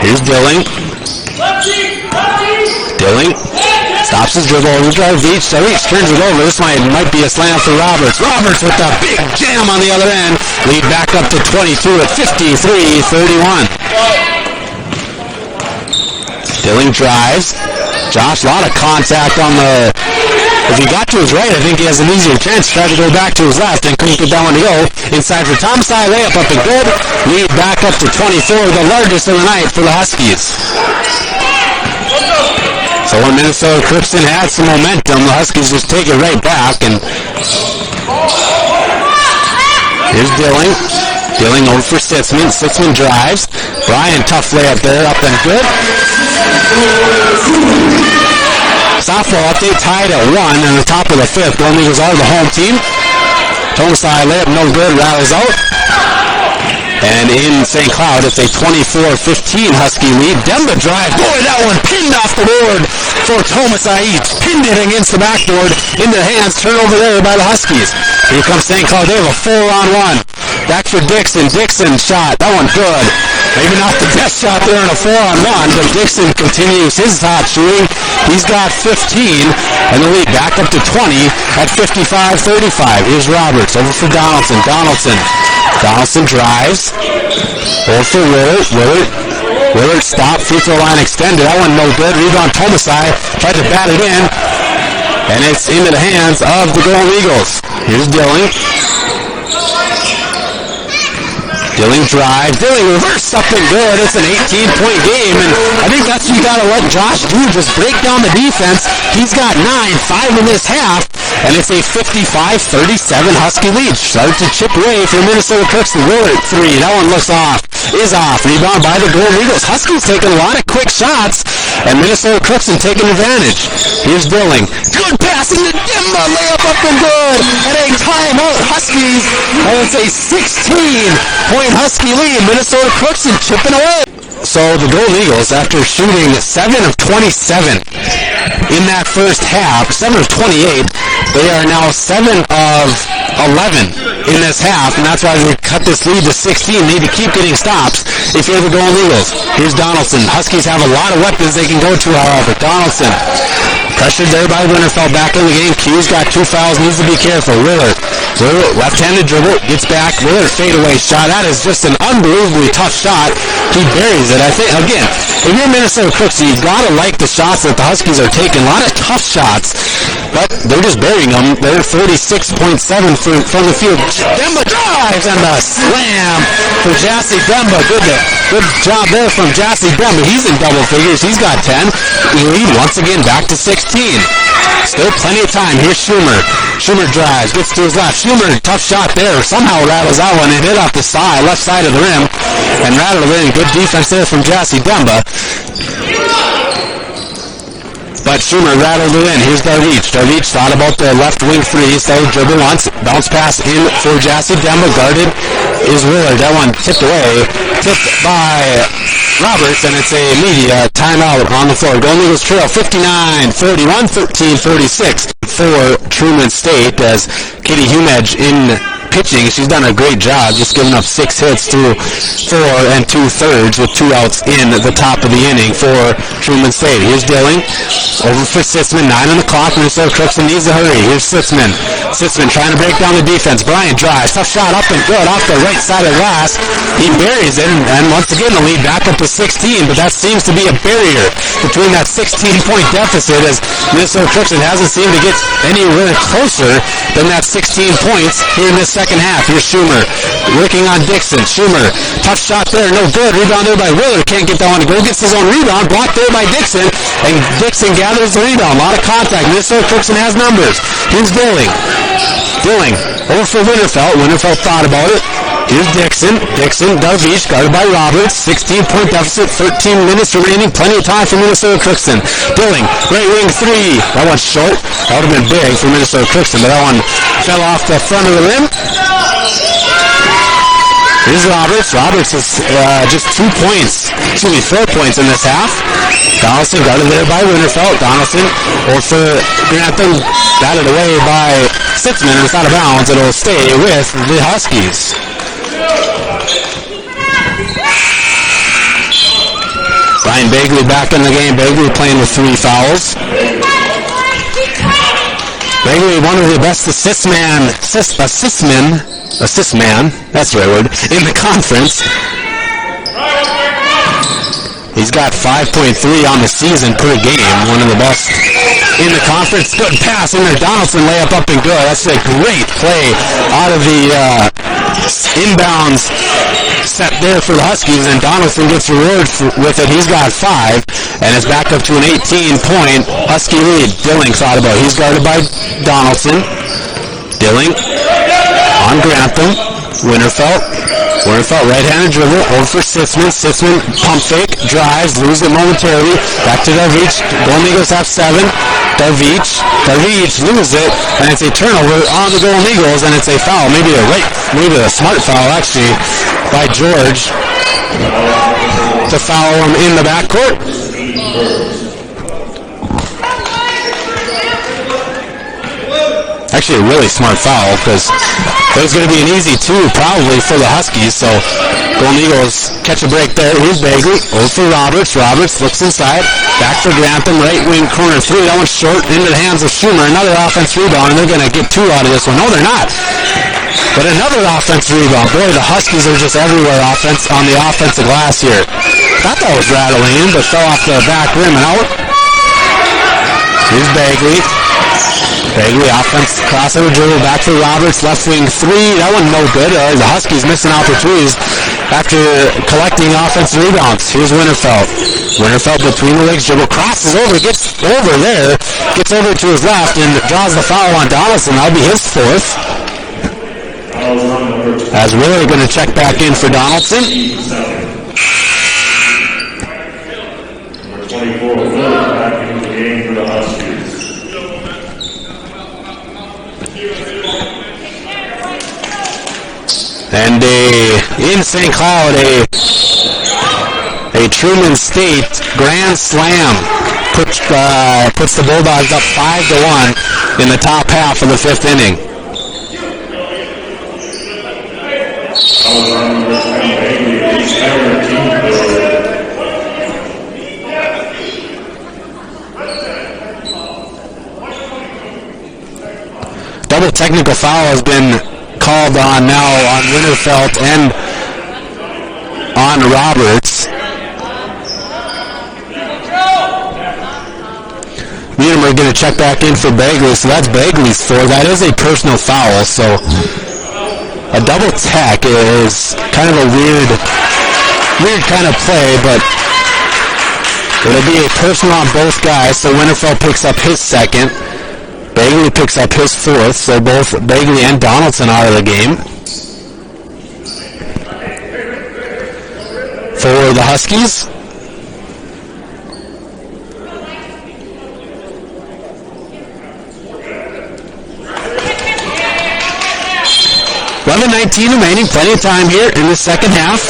Here's Dilling. Dilling stops his dribble over Darvish. Darvish turns it over. This might be a slam for Roberts. Roberts with a big jam on the other end. Lead back up to 22 at 53-31. Dilling drives. Josh, a lot of contact on the... If he got to his right, I think he has an easier chance. Tried to go back to his left and couldn't get that one to go. Inside for Tomasai, layup up and good. Lead back up to 24, the largest of the night for the Huskies. So when Minnesota Crookston had some momentum, the Huskies just take it right back. And here's Dilling. Dilling over for Sitzman. Sitzman drives. Bryan, tough layup there, up and good. Softball update, tied at 1 in the top of the 5th. Golden Eagles are the home team. Tomasai layup, no good, rattles out. And in St. Cloud, it's a 24-15 Husky lead. Demba drive. Boy, that one pinned off the board for Tomasai. He pinned it against the backboard into the hands. Turnover there by the Huskies. Here comes St. Cloud. They have a 4-on-1. Back for Dixon. Dixon shot. That one good. Maybe not the best shot there in a 4-on-1, but Dixon continues his hot shooting. He's got 15, and the lead back up to 20 at 55-35. Here's Roberts over for Donaldson. Donaldson drives. Over for Willard. Willard stop. Free throw line extended. That one no good. Rebound Tomasai. Tried to bat it in. And it's into the hands of the Golden Eagles. Here's Dilling. Dilling drive. Dilling reverse something good. It's an 18-point game, and I think that's what you got to let Josh do, just break down the defense. He's got 5 in this half, and it's a 55-37 Husky lead. Started to chip away for Minnesota Crookston. Willard, 3. That one looks off. Is off. Rebound by the Golden Eagles. Huskies taking a lot of quick shots, and Minnesota Crookston taking advantage. Here's Dilling. Good passing to Demba. Layup up and good. And a timeout. Huskies. And it's a 16-point Husky lead. Minnesota Crookston chipping away. So the Golden Eagles, after shooting 7 of 27 in that first half, 7 of 28, they are now 7 of 11 in this half, and that's why they cut this lead to 16. They need to keep getting stops if you're the Golden Eagles. Here's Donaldson. Huskies have a lot of weapons they can go to, however. Donaldson, pressured there by Winterfeld, back in the game. Q's got 2 fouls, needs to be careful. Willard, left-handed dribble, gets back. Willard fadeaway shot. That is just an unbelievably tough shot. He buries it. I think, again, if you're Minnesota Crookston, you've got to like the shots that the Huskies are taking. A lot of tough shots, but they're just burying them. They're 36.7 from the field. Demba drives and the slam for Jassy Demba. Good job there from Jassy Demba. He's in double figures. He's got 10. Lead once again back to 16. Still plenty of time. Here's Schumer. Schumer drives, gets to his left. Schumer, tough shot there. Somehow rattles out one and hit off the side, left side of the rim, and rattled it in. Good defense there from Jassy Demba. But Schumer rattled it in. Here's Darvish. Darvish thought about the left wing three. So dribble once. Bounce pass in for Jassy Demba. Guarded is Willard. That one tipped away. Tipped by Roberts, and it's a media timeout on the floor. Golden Eagles trail 59-41, 13-36 for Truman State as Katie Humedge in pitching. She's done a great job, just giving up 6 hits through 4 2/3 with 2 outs in the top of the inning for Truman State. Here's Dilling. Over for Sitzman. 9 on the clock. Minnesota Crookston needs to hurry. Here's Sitzman. Sitzman trying to break down the defense. Bryan drives. Tough shot up and good off the right side of glass. He buries it, and once again the lead back up to 16, but that seems to be a barrier between that 16-point deficit as Minnesota Crookston hasn't seemed to get anywhere closer than that 16 points here in this second second half. Here's Schumer working on Dixon. Schumer, tough shot there, no good. Rebound there by Willard. Can't get that one to go. Gets his own rebound. Blocked there by Dixon. And Dixon gathers the rebound. A lot of contact. Minnesota Crookston has numbers. Here's Dilling. Dilling over for Winterfeld. Winterfeld thought about it. Here's Dixon. Dixon, Darvish, guarded by Roberts. 16-point deficit, 13 minutes remaining. Plenty of time for Minnesota Crookston. Dilling, right wing three. That one's short. That would have been big for Minnesota Crookston, but that one fell off the front of the rim. Here's Roberts. Roberts is just 4 points in this half. Donaldson guarded there by Winterfeld. Donaldson over for Grantham. Batted away by Sitzman, and it's out of bounds. It'll stay with the Huskies. Ryan Bagley back in the game. Bagley playing with 3 fouls. Bagley, one of the best assist man, that's the right word, in the conference. He's got 5.3 on the season per game, one of the best in the conference. Good pass in there. Donaldson layup up and good. That's a great play out of the inbounds set there for the Huskies, and Donaldson gets rewarded with it. He's got 5, and it's back up to an 18-point Husky lead. Dilling thought about it. He's guarded by Donaldson. Dilling on Grantham. Winterfeld right-handed dribble over for Sitzman. Sitzman pump fake, drives, loses it momentarily. Back to Darvish. Golden Eagles have 7. Darvish loses it, and it's a turnover on the Golden Eagles, and it's a foul. Maybe a smart foul actually by George to foul him in the backcourt. Actually, a really smart foul, because it was going to be an easy 2 probably for the Huskies, so Golden Eagles catch a break there. Here's Bagley, over for Roberts. Roberts looks inside, back for Grantham, right wing corner 3. That one's short, into the hands of Schumer. Another offense rebound, and they're going to get 2 out of this one. No, they're not. But another offensive rebound. Boy, the Huskies are just everywhere on the offensive glass here. Thought that was rattling in, but fell off the back rim and out. Here's Bagley. Bagley, offense, crossover dribble, back for Roberts, left wing 3. That one no good. The Huskies missing out for 3s after collecting offensive rebounds. Here's Winterfeld. Winterfeld between the legs, dribble, crosses over, gets over there, gets over to his left, and draws the foul on Donaldson. That'll be his 4th. As Willard going to check back in for Donaldson. Number 24, Willard back into the game for the Huskies. And in St. Cloud, a Truman State grand slam puts the Bulldogs up 5-1 in the top half of the 5th inning. Double technical foul has been called on now on Winterfeld and on Roberts. We're going to check back in for Bagley, so that's Bagley's 4. That is a personal foul, so a double tech is kind of a weird kind of play, but it'll be a personal on both guys, so Winterfeld picks up his 2nd. Bagley picks up his 4th, so both Bagley and Donaldson out of the game. For the Huskies, 11:19 remaining, plenty of time here in the second half.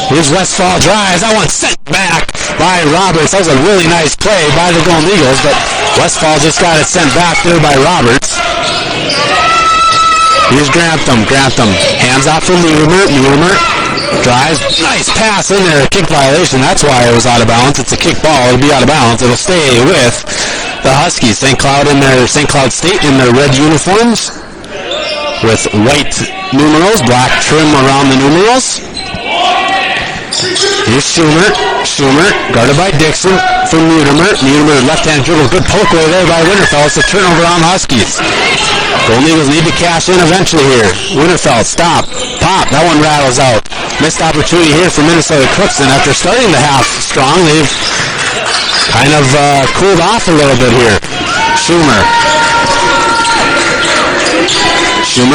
Here's Westfall, drives, that one sent back by Roberts. That was a really nice play by the Golden Eagles, but Westfall just got it sent back there by Roberts. Here's Grantham, hands off for Muirmer, drives, nice pass in there, kick violation. That's why it was out of bounds. It's a kick ball, it'll be out of bounds. It'll stay with the Huskies. St. Cloud State in their red uniforms with white numerals, black trim around the numerals. Here's Schumer, guarded by Dixon from Muirmer. Muirmer, left-hand dribble, good poke away there by Winterfeld. It's a turnover on the Huskies. Golden Eagles need to cash in eventually here. Winterfeld, stop, pop, that one rattles out. Missed opportunity here for Minnesota Crookston. After starting the half strong, they've kind of cooled off a little bit here. Schumer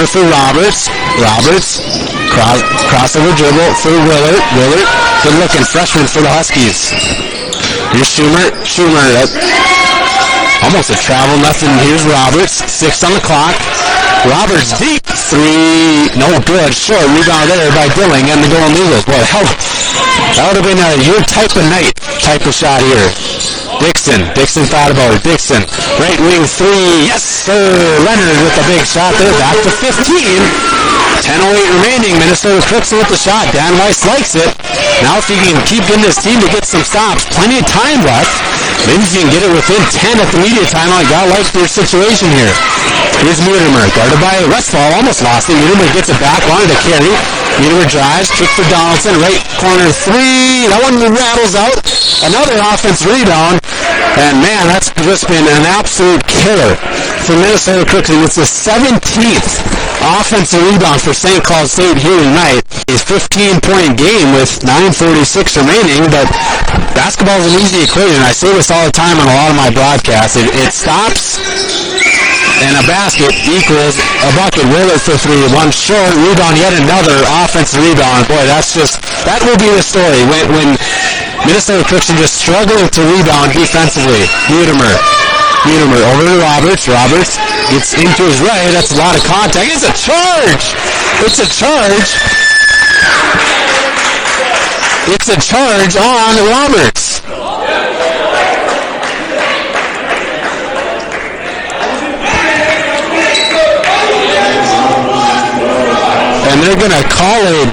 for Roberts. Crossover dribble for Willard. Good looking freshman for the Huskies. Here's Schumer. Almost a travel, nothing. Here's Roberts. 6 on the clock. Roberts deep. 3. No good. Short. Rebound there by Dilling and the Golden Eagles. Boy, that would have been your type of night. Type of shot here. Dixon thought about it. Dixon. Right wing 3. Yes, sir. Leonard with the big shot there. Back to 15. 10:08 remaining. Minnesota Crookston with the shot. Dan Weiss likes it. Now if you can keep getting this team to get some stops, plenty of time left. Maybe if you can get it within 10 at the media timeout, God likes their situation here. Here's Mudermer, guarded by Westfall, almost lost it. Mudermer gets it back, wanted to carry. Mudermer drives, kick for Donaldson, right corner 3. That one rattles out. Another offense rebound. And man, that's just been an absolute killer for Minnesota Crookston. It's the 17th offensive rebound for St. Cloud State here tonight. A 15-point game with 9:46 remaining, but basketball is an easy equation. I say this all the time on a lot of my broadcasts. It stops, and a basket equals a bucket. Willard for 3. One short, rebound, yet another offensive rebound. Boy, that will be the story when Minnesota Crookston just struggling to rebound defensively. Mudermer over to Roberts. Roberts gets into his right. That's a lot of contact. It's a charge. It's a charge on Roberts. And they're going to call it.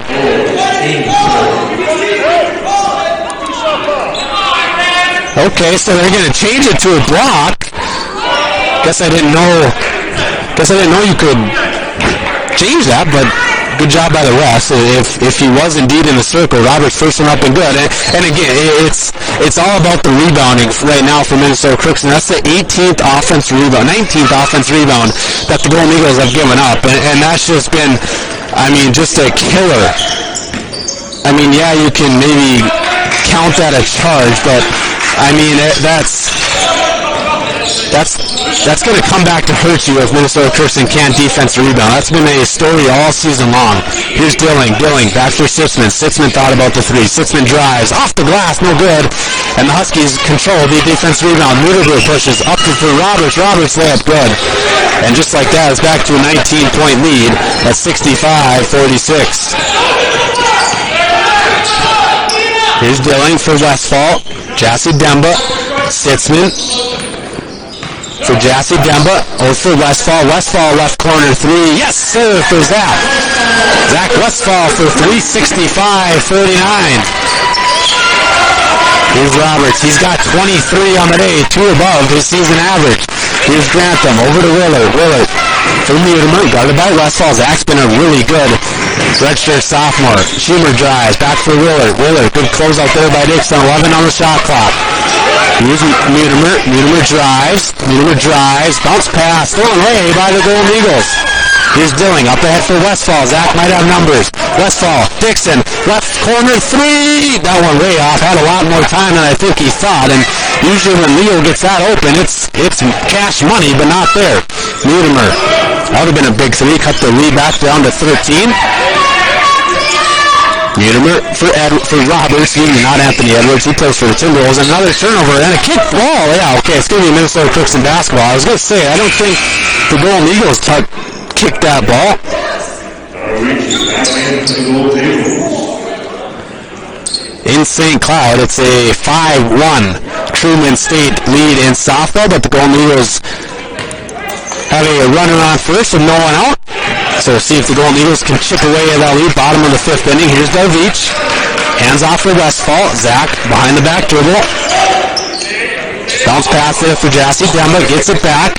Okay, so they're going to change it to a block. Guess I didn't know you could change that, but good job by the refs. If he was indeed in the circle, Roberts first one up and good. And again, it's all about the rebounding right now for Minnesota Crookston. That's the 19th offense rebound that the Golden Eagles have given up. And that's just been, just a killer. Yeah, you can maybe count that a charge, but that's going to come back to hurt you if Minnesota Crookston can't defense rebound. That's been a story all season long. Here's Dilling back for Sitzman. Sitzman thought about the 3. Sitzman drives off the glass, no good. And the Huskies control the defense rebound. Muderber pushes up for Roberts. Roberts layup good. And just like that, it's back to a 19-point lead at 65-46. Here's Dilling for Westfall. Jassy Demba. Sitzman for Jassy Demba. For Westfall. Westfall left corner 3. Yes, sir, for Zach. Zach Westfall for 3. 65-49. Here's Roberts. He's got 23 on the day, 2 above his season average. Here's Grantham over to Willard. For Mudermer, guarded by Westfall. Zach's been a really good redshirt sophomore. Schumer drives, back for Willard. Good close out there by Dixon. 11 on the shot clock. Here's Mudermer. Mudermer drives. Bounce pass. Thrown away by the Golden Eagles. Here's Dilling up ahead for Westfall. Zach might have numbers. Westfall. Dixon. Left corner 3. That one way off. Had a lot more time than I think he thought. And usually when Leo gets that open, it's cash money, but not there. Mudermer. That would have been a big 3. Cut the lead back down to 13. Mudermer for Roberts. Not Anthony Edwards. He plays for the Timberwolves. Another turnover and a kick ball. Yeah, okay. It's going to be Minnesota Crookston basketball. I was going to say, I don't think the Golden Eagles kicked that ball. In St. Cloud, it's a 5-1 Truman State lead in softball, but the Golden Eagles have a runner on first and no one out. So see if the Golden Eagles can chip away at that lead. Bottom of the 5th inning. Here's Delvich. Hands off for Westfall. Zach behind the back dribble. Bounce pass there for Jassy Demba. Gets it back.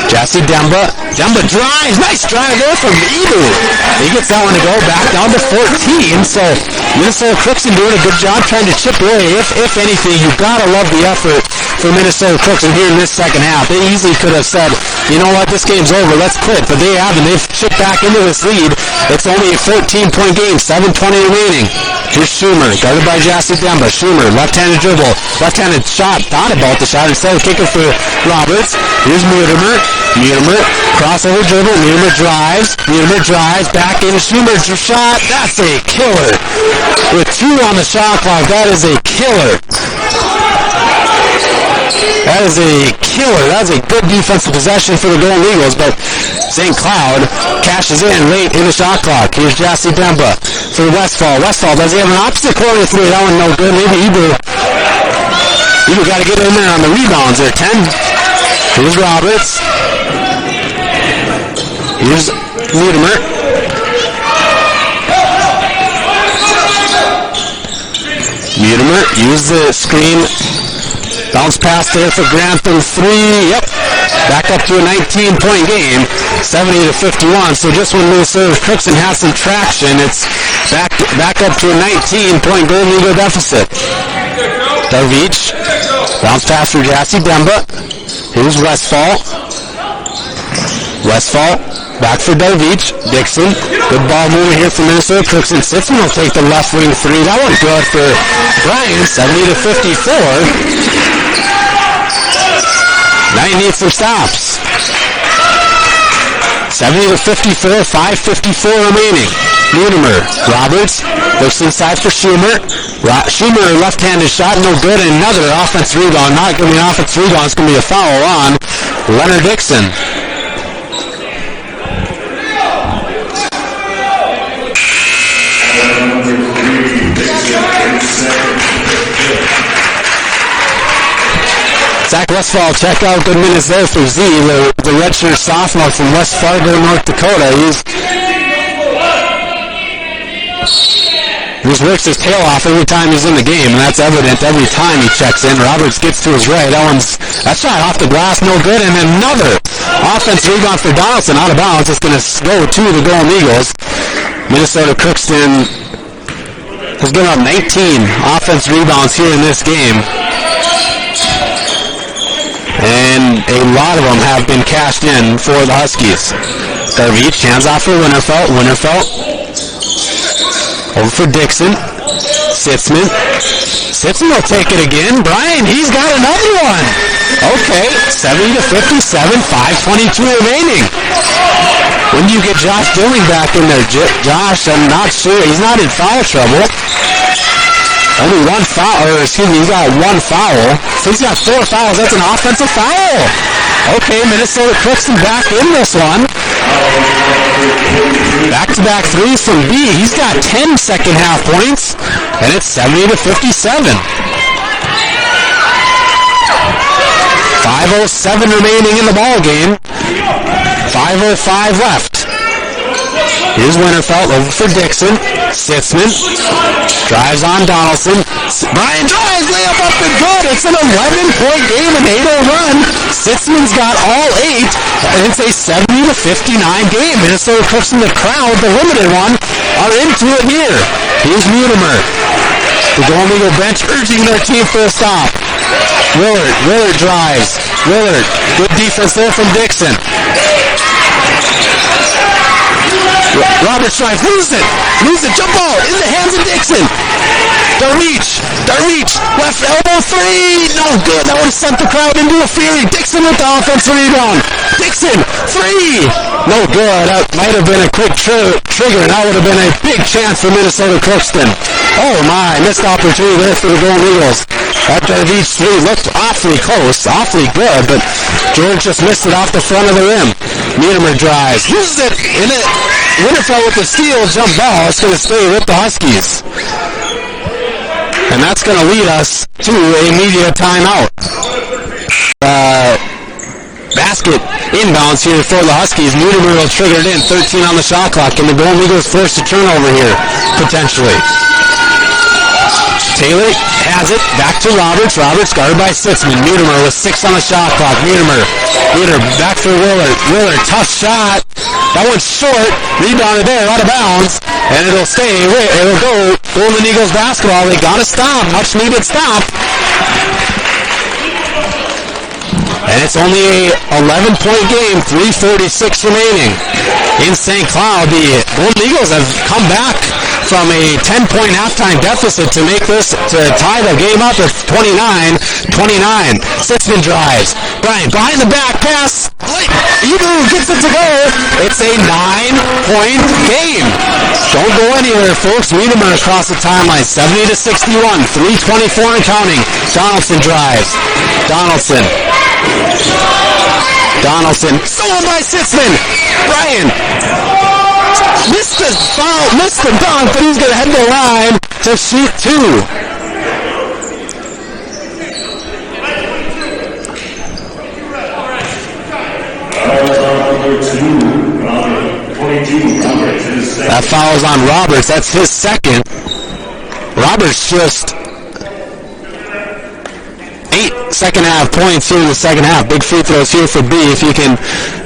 Jassy Demba. Demba drives. Nice drive there from Edu. He gets that one to go back down to 14. So Minnesota Crookston doing a good job trying to chip away. If anything, you've got to love the effort for Minnesota Crookston here in this second half. They easily could have said, you know what, this game's over, let's quit. But they haven't. They've chipped back into this lead. It's only a 13-point game, 7:20 remaining. Here's Schumer, guarded by Jassy Demba. Schumer, left-handed dribble, left-handed shot, thought about the shot, instead of kicking for Roberts. Here's Mutimer. Mutimer, crossover dribble, Mutimer drives, back in Schumer's shot. That's a killer. With 2 on the shot clock, that is a killer. That is a killer. That's a good defensive possession for the Golden Eagles, but St. Cloud cashes in late in the shot clock. Here's Jassy Demba for Westfall. Westfall, does he have an opposite corner 3? That one no good. Maybe Eber got to get in there on the rebounds there. 10. Here's Roberts. Here's Mutimer. Mutimer, use the screen. Bounce pass there for Grantham. 3. Yep. Back up to a 19-point game. 70-51. So just when Minnesota Crookston has some traction, it's back up to a 19-point Golden Eagle deficit. Darvich. Bounce pass for Jassy Demba. Here's Westfall. Back for Darvich. Dixon. Good ball movement here for Minnesota Crookston. Sitzman will take the left wing 3. That one's good for Brian. 70-54. Now you need some stops. 70-54, 5:54 remaining. Mutimer, Roberts, looks inside for Schumer. Schumer, left-handed shot, no good. Another offense rebound. Not going to be an offense rebound. It's going to be a foul on Leonard Dixon. Zach Westfall, check out good minutes there for Z, the redshirt sophomore from West Fargo, North Dakota. He works his tail off every time he's in the game, and that's evident every time he checks in. Roberts gets to his right. That shot off the glass, no good, and another offense rebound for Donaldson, out of bounds. It's going to go to the Golden Eagles. Minnesota Crookston has given up 19 offense rebounds here in this game. And a lot of them have been cashed in for the Huskies. Darvich, hands off for Winterfeld. Over for Dixon. Sitzman will take it again. Brian, he's got another one. Okay, 70-57, 5:22 remaining. When do you get Josh Dilling back in there? Josh, I'm not sure. He's not in foul trouble. Only one foul, he's got one foul. So he's got 4 fouls. That's an offensive foul. Okay, Minnesota Crookston back in this one. Back-to-back threes from B. He's got 10 second half points, and it's 70-57. 5:07 remaining in the ball game. 5:05 left. Here's Winterfeld over for Dixon. Sitzman drives on Donaldson. Brian drives, layup up and good. It's an 11-point game, an 8-0 run. Sitzman's got all 8, and it's a 70-59 game. Minnesota Crookston, the crowd, the limited one, are into it here. Here's Mutimer. The Golden Eagle bench urging their team for a stop. Willard drives. Good defense there from Dixon. Roberts drives, lose it, jump ball, in the hands of Dixon. Darvich, left elbow 3, no good, that one sent the crowd into a fury. Dixon with the offensive rebound. Dixon, 3, no good, that might have been a quick trigger, and that would have been a big chance for Minnesota Crookston. Oh my, missed opportunity there for the Golden Eagles. That Darvich 3 looked awfully close, awfully good, but George just missed it off the front of the rim. Mutimer drives, uses it, in it. Winterfeld with the steal, jump ball. It's going to stay with the Huskies. And that's going to lead us to a media timeout. Basket inbounds here for the Huskies. Mutimer will trigger it in. 13 on the shot clock. And the Golden Eagles forced to turnover here, potentially. Taylor has it. Back to Roberts. Roberts guarded by Sitzman. Mutimer with 6 on the shot clock. Mutimer back for Willard. Tough shot. That one's short. Rebounded there, out of bounds. And it'll stay. It'll go. Golden Eagles basketball. They got to stop. Much needed stop. And it's only a 11-point game, 3:46 remaining. In St. Cloud, the Golden Eagles have come back from a 10-point halftime deficit to make this, to tie the game up at 29-29. Sitzman drives. Bryant behind the back pass. Eagle gets it to go. It's a 9-point game. Don't go anywhere, folks. Wiedemann across the timeline, 70-61, 3:24 and counting. Donaldson drives. Donaldson, stolen by Sitzman. Bryant missed the foul, missed the dunk, but he's going to head the line to shoot two. That foul's on Roberts. That's his second. Roberts just 8 second-half points here in the second half. Big free throws here for B if you can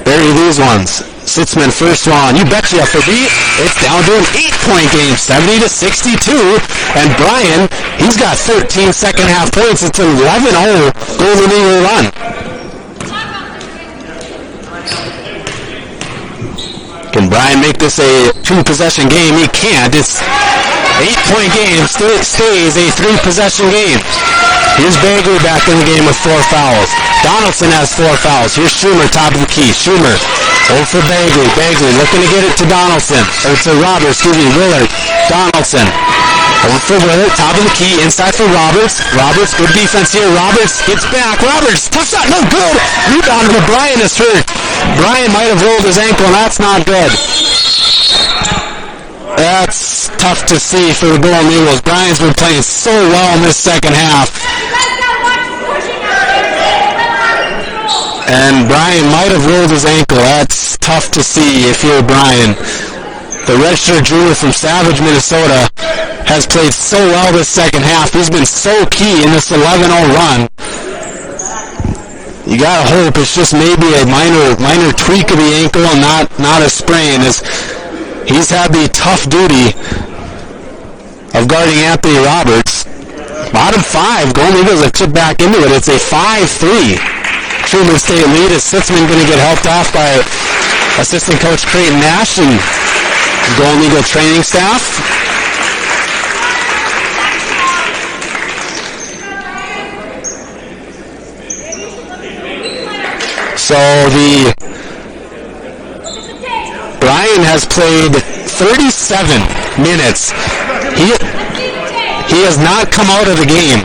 bury these ones. Sitzman first one. You betcha for B. It's down to an 8-point game, 70-62. And Bryan, he's got 13 second-half points. It's an 11-0 Golden Eagle run. Can Bryan make this a 2-possession game? He can't. It's 8-point game. Still stays a 3-possession game. Here's Bagley back in the game with 4 fouls. Donaldson has 4 fouls. Here's Schumer, top of the key. Schumer, over for Bagley. Bagley looking to get it to Donaldson. Or to Roberts, Willard. Donaldson, over for Willard, top of the key. Inside for Roberts. Roberts, good defense here. Roberts gets back. Roberts, tough shot, no good. Rebound, but Bryan is hurt. Bryan might have rolled his ankle, and that's not good. That's tough to see for the Golden Eagles. Bryan's been playing so well in this second half. And Bryan might have rolled his ankle. That's tough to see if you're Bryan. The redshirt junior from Savage, Minnesota, has played so well this second half. He's been so key in this 11-0 run. You gotta hope it's just maybe a minor tweak of the ankle and not a sprain. He's had the tough duty of guarding Anthony Roberts. Bottom 5, Golden Eagles have chipped back into it. It's a 5-3 Truman State lead. Is Sitzman going to get helped off by assistant coach Creighton Nash and Golden Eagle training staff? So Bryan has played 37 minutes. He has not come out of the game.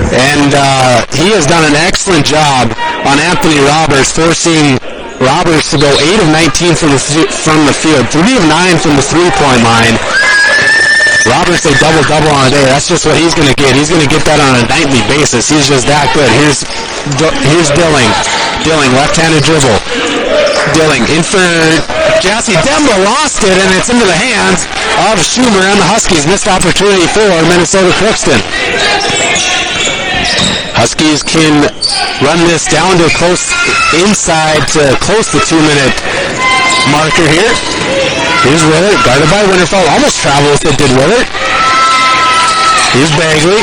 And he has done an excellent job on Anthony Roberts, forcing Roberts to go 8 of 19 from the field, 3 of 9 from the three-point line. Roberts a double-double on a day. That's just what he's going to get. He's going to get that on a nightly basis. He's just that good. Here's Dilling. Dilling, left-handed dribble. Dilling in for Jassy Demba, lost it, and it's into the hands of Schumer and the Huskies. Missed opportunity for Minnesota Crookston. Huskies can run this down to close inside to close the 2-minute marker here. Here's Willard, guarded by Winterfeld. Almost traveled with it, did Willard. Here's Bagley.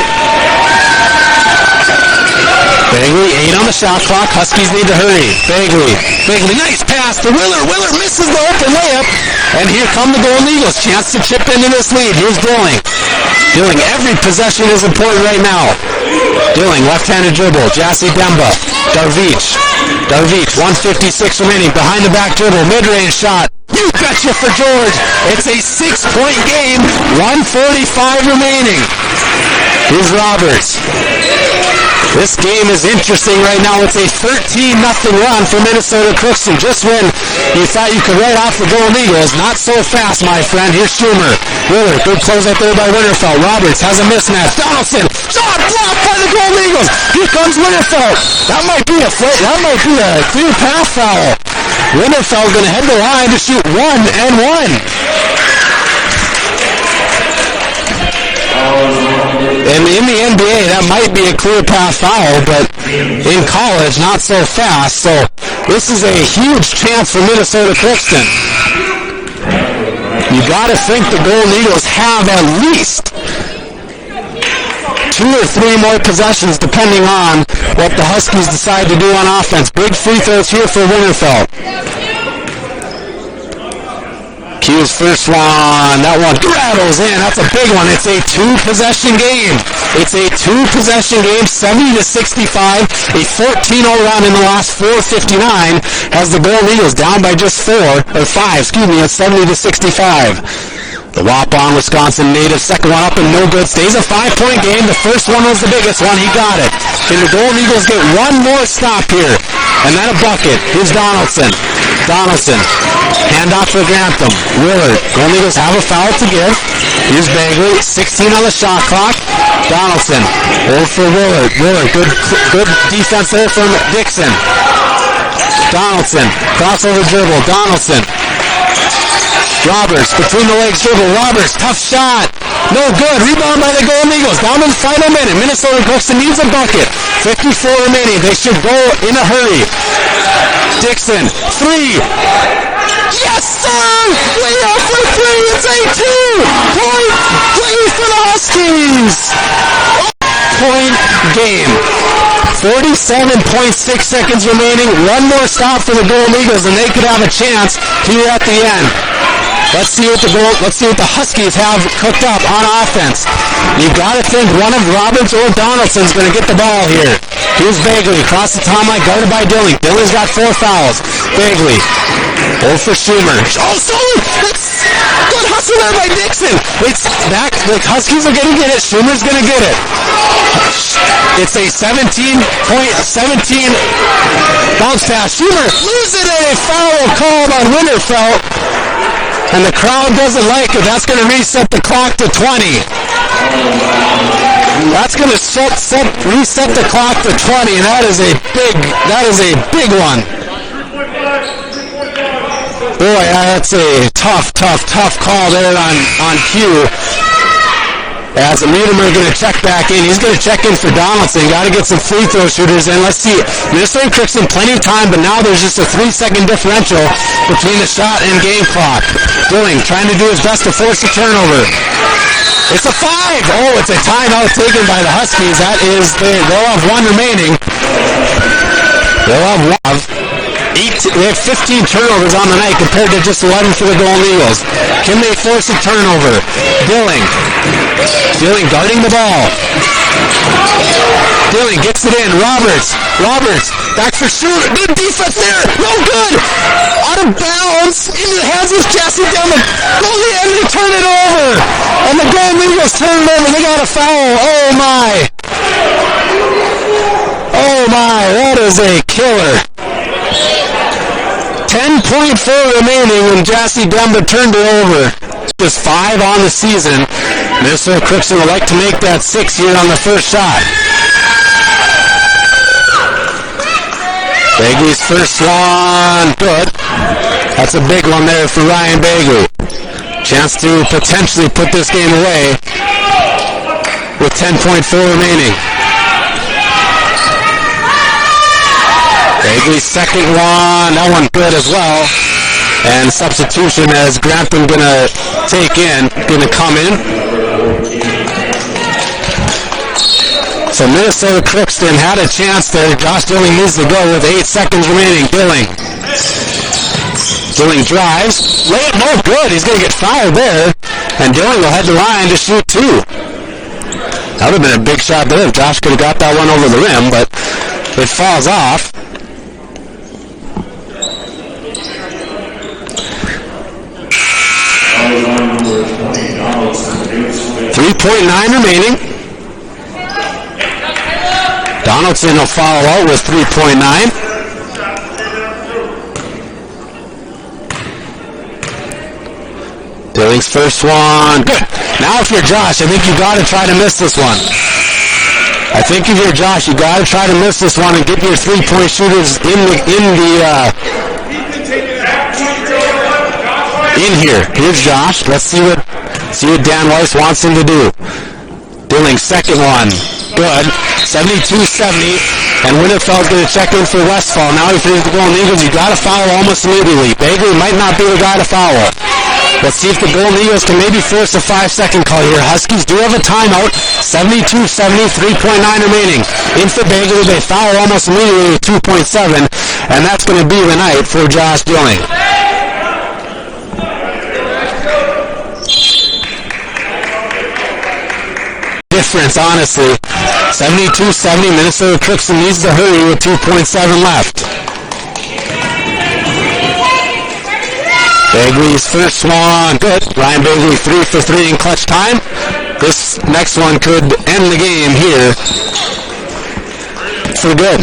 Bagley, 8 on the shot clock. Huskies need to hurry. Bagley, nice pass to Willard. Willard misses the open layup. And here come the Golden Eagles. Chance to chip into this lead. Here's Dilling. Dilling, every possession is important right now. Dilling, left-handed dribble. Jassy Demba. Darvich, 1:56 remaining. Behind the back dribble. Mid-range shot. You betcha for George. It's a 6-point game. 1:45 remaining. Here's Roberts. This game is interesting right now. It's a 13-0 run for Minnesota Crookston. Just when you thought you could write off the Golden Eagles, not so fast, my friend. Here's Schumer. Willard, good close out there by Winterfeld. Roberts has a mismatch. Donaldson, shot blocked by the Golden Eagles. Here comes Winterfeld. That might be a clear path foul. Winterfeld going to head the line to shoot 1-and-1. And in the NBA, that might be a clear path foul, but in college, not so fast. So this is a huge chance for Minnesota Crookston. You got to think the Golden Eagles have at least 2 or 3 more possessions depending on what the Huskies decide to do on offense. Big free throws here for Winterfeld. Q's first one, that one rattles in. That's a big one. It's a 2-possession game. It's a 2-possession game, 70-65. A 14-0 run in the last 4:59 has the Golden Eagles down by just 5. It's 70-65. The Waupun, Wisconsin native, second one up and no good. Stays a 5-point game. The first one was the biggest one. He got it. Can the Golden Eagles get one more stop here? And then a bucket. Here's Donaldson. Handoff for Grantham. Willard. Golden Eagles have a foul to give. Here's Bagley. 16 on the shot clock. Donaldson. Hold for Willard. Good defense there from Dixon. Donaldson. Crossover dribble. Donaldson. Roberts, between the legs dribble. Roberts, tough shot. No good. Rebound by the Golden Eagles. Down to the final minute. Minnesota Crookston needs a bucket. 54 remaining. They should go in a hurry. Dixon, 3. Yes, sir! Way off for 3. It's a 2-point play for the Huskies. Point game. 47.6 seconds remaining. One more stop for the Golden Eagles, and they could have a chance here at the end. Let's see what the Huskies have cooked up on offense. You got to think one of Roberts or Donaldson's going to get the ball here. Here's Bagley across the timeline, guarded by Dilling. Dilling's got 4 fouls. Bagley. Hold for Schumer. Oh, stolen! That's good hustle there by Dixon. It's back. The Huskies are going to get it. Schumer's going to get it. It's a 17 bounce pass. Schumer loses it. A foul called on Winterfeld. And the crowd doesn't like it. That's going to reset the clock to 20. That's going to reset the clock to 20, and that is a big one. Boy, that's a tough call there on Q. As Niedermer going to check back in. He's going to check in for Donaldson. Got to get some free throw shooters in. Let's see. Minnesota Crookston plenty of time, but now there's just a 3-second differential between the shot and game clock. Dilling trying to do his best to force a turnover. It's a 5. Oh, it's a timeout taken by the Huskies. They'll have 1 remaining. They'll have 15 turnovers on the night compared to just 11 for the Golden Eagles. Can they force a turnover? Dilling guarding the ball. Dilling gets it in. Roberts, back for Shooter. Good defense there. No good. Out of bounds. Into the hands of Jesse Dillon. Golden Eagles turn it over. And the Golden Eagles turn it over. They got a foul. Oh my. That is a killer. 10.4 remaining when Jassy Demba turned it over. Just 5 on the season. Minnesota Crookston would like to make that 6 here on the first shot. Bagley's first one, good. That's a big one there for Ryan Bagley. Chance to potentially put this game away with 10.4 remaining. Bagley's second one, that one good as well. And substitution as Grantham gonna come in. So Minnesota Crookston had a chance there. Josh Dilling needs to go with 8 seconds remaining. Dilling drives. Layup no good. He's gonna get fouled there. And Dilling will head the line to shoot 2. That would have been a big shot there if Josh could have got that one over the rim, but it falls off. 3.9 remaining. Donaldson will follow out with 3.9. Dilling's first one. Good. Now if you're Josh, I think you got to try to miss this one. You got to try to miss this one and get your 3-point shooters in here. Here's Josh. Let's see what Dan Weiss wants him to do. Dilling's second one. Good. 72-70. And Winterfeld's going to check in for Westfall. Now if you're the Golden Eagles, you got to foul almost immediately. Bagley might not be the guy to foul. Let's see if the Golden Eagles can maybe force a 5-second call here. Huskies do have a timeout. 72-70, 3.9 remaining. In for Bagley, they foul almost immediately with 2.7, and that's going to be the night for Josh Dilling. Difference, honestly. 72-70, Minnesota Crookston needs to hurry with 2.7 left. Bagley's first one, good. Ryan Bagley 3 for 3 in clutch time. This next one could end the game here for good.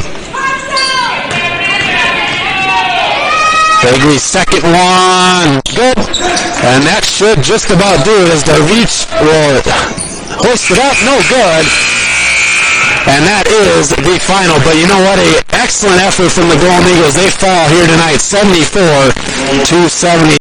Bagley's second one, good. And that should just about do it as the reach will hoist it up, no good. And that is the final. But you know what? An excellent effort from the Golden Eagles. They fall here tonight, 74-70.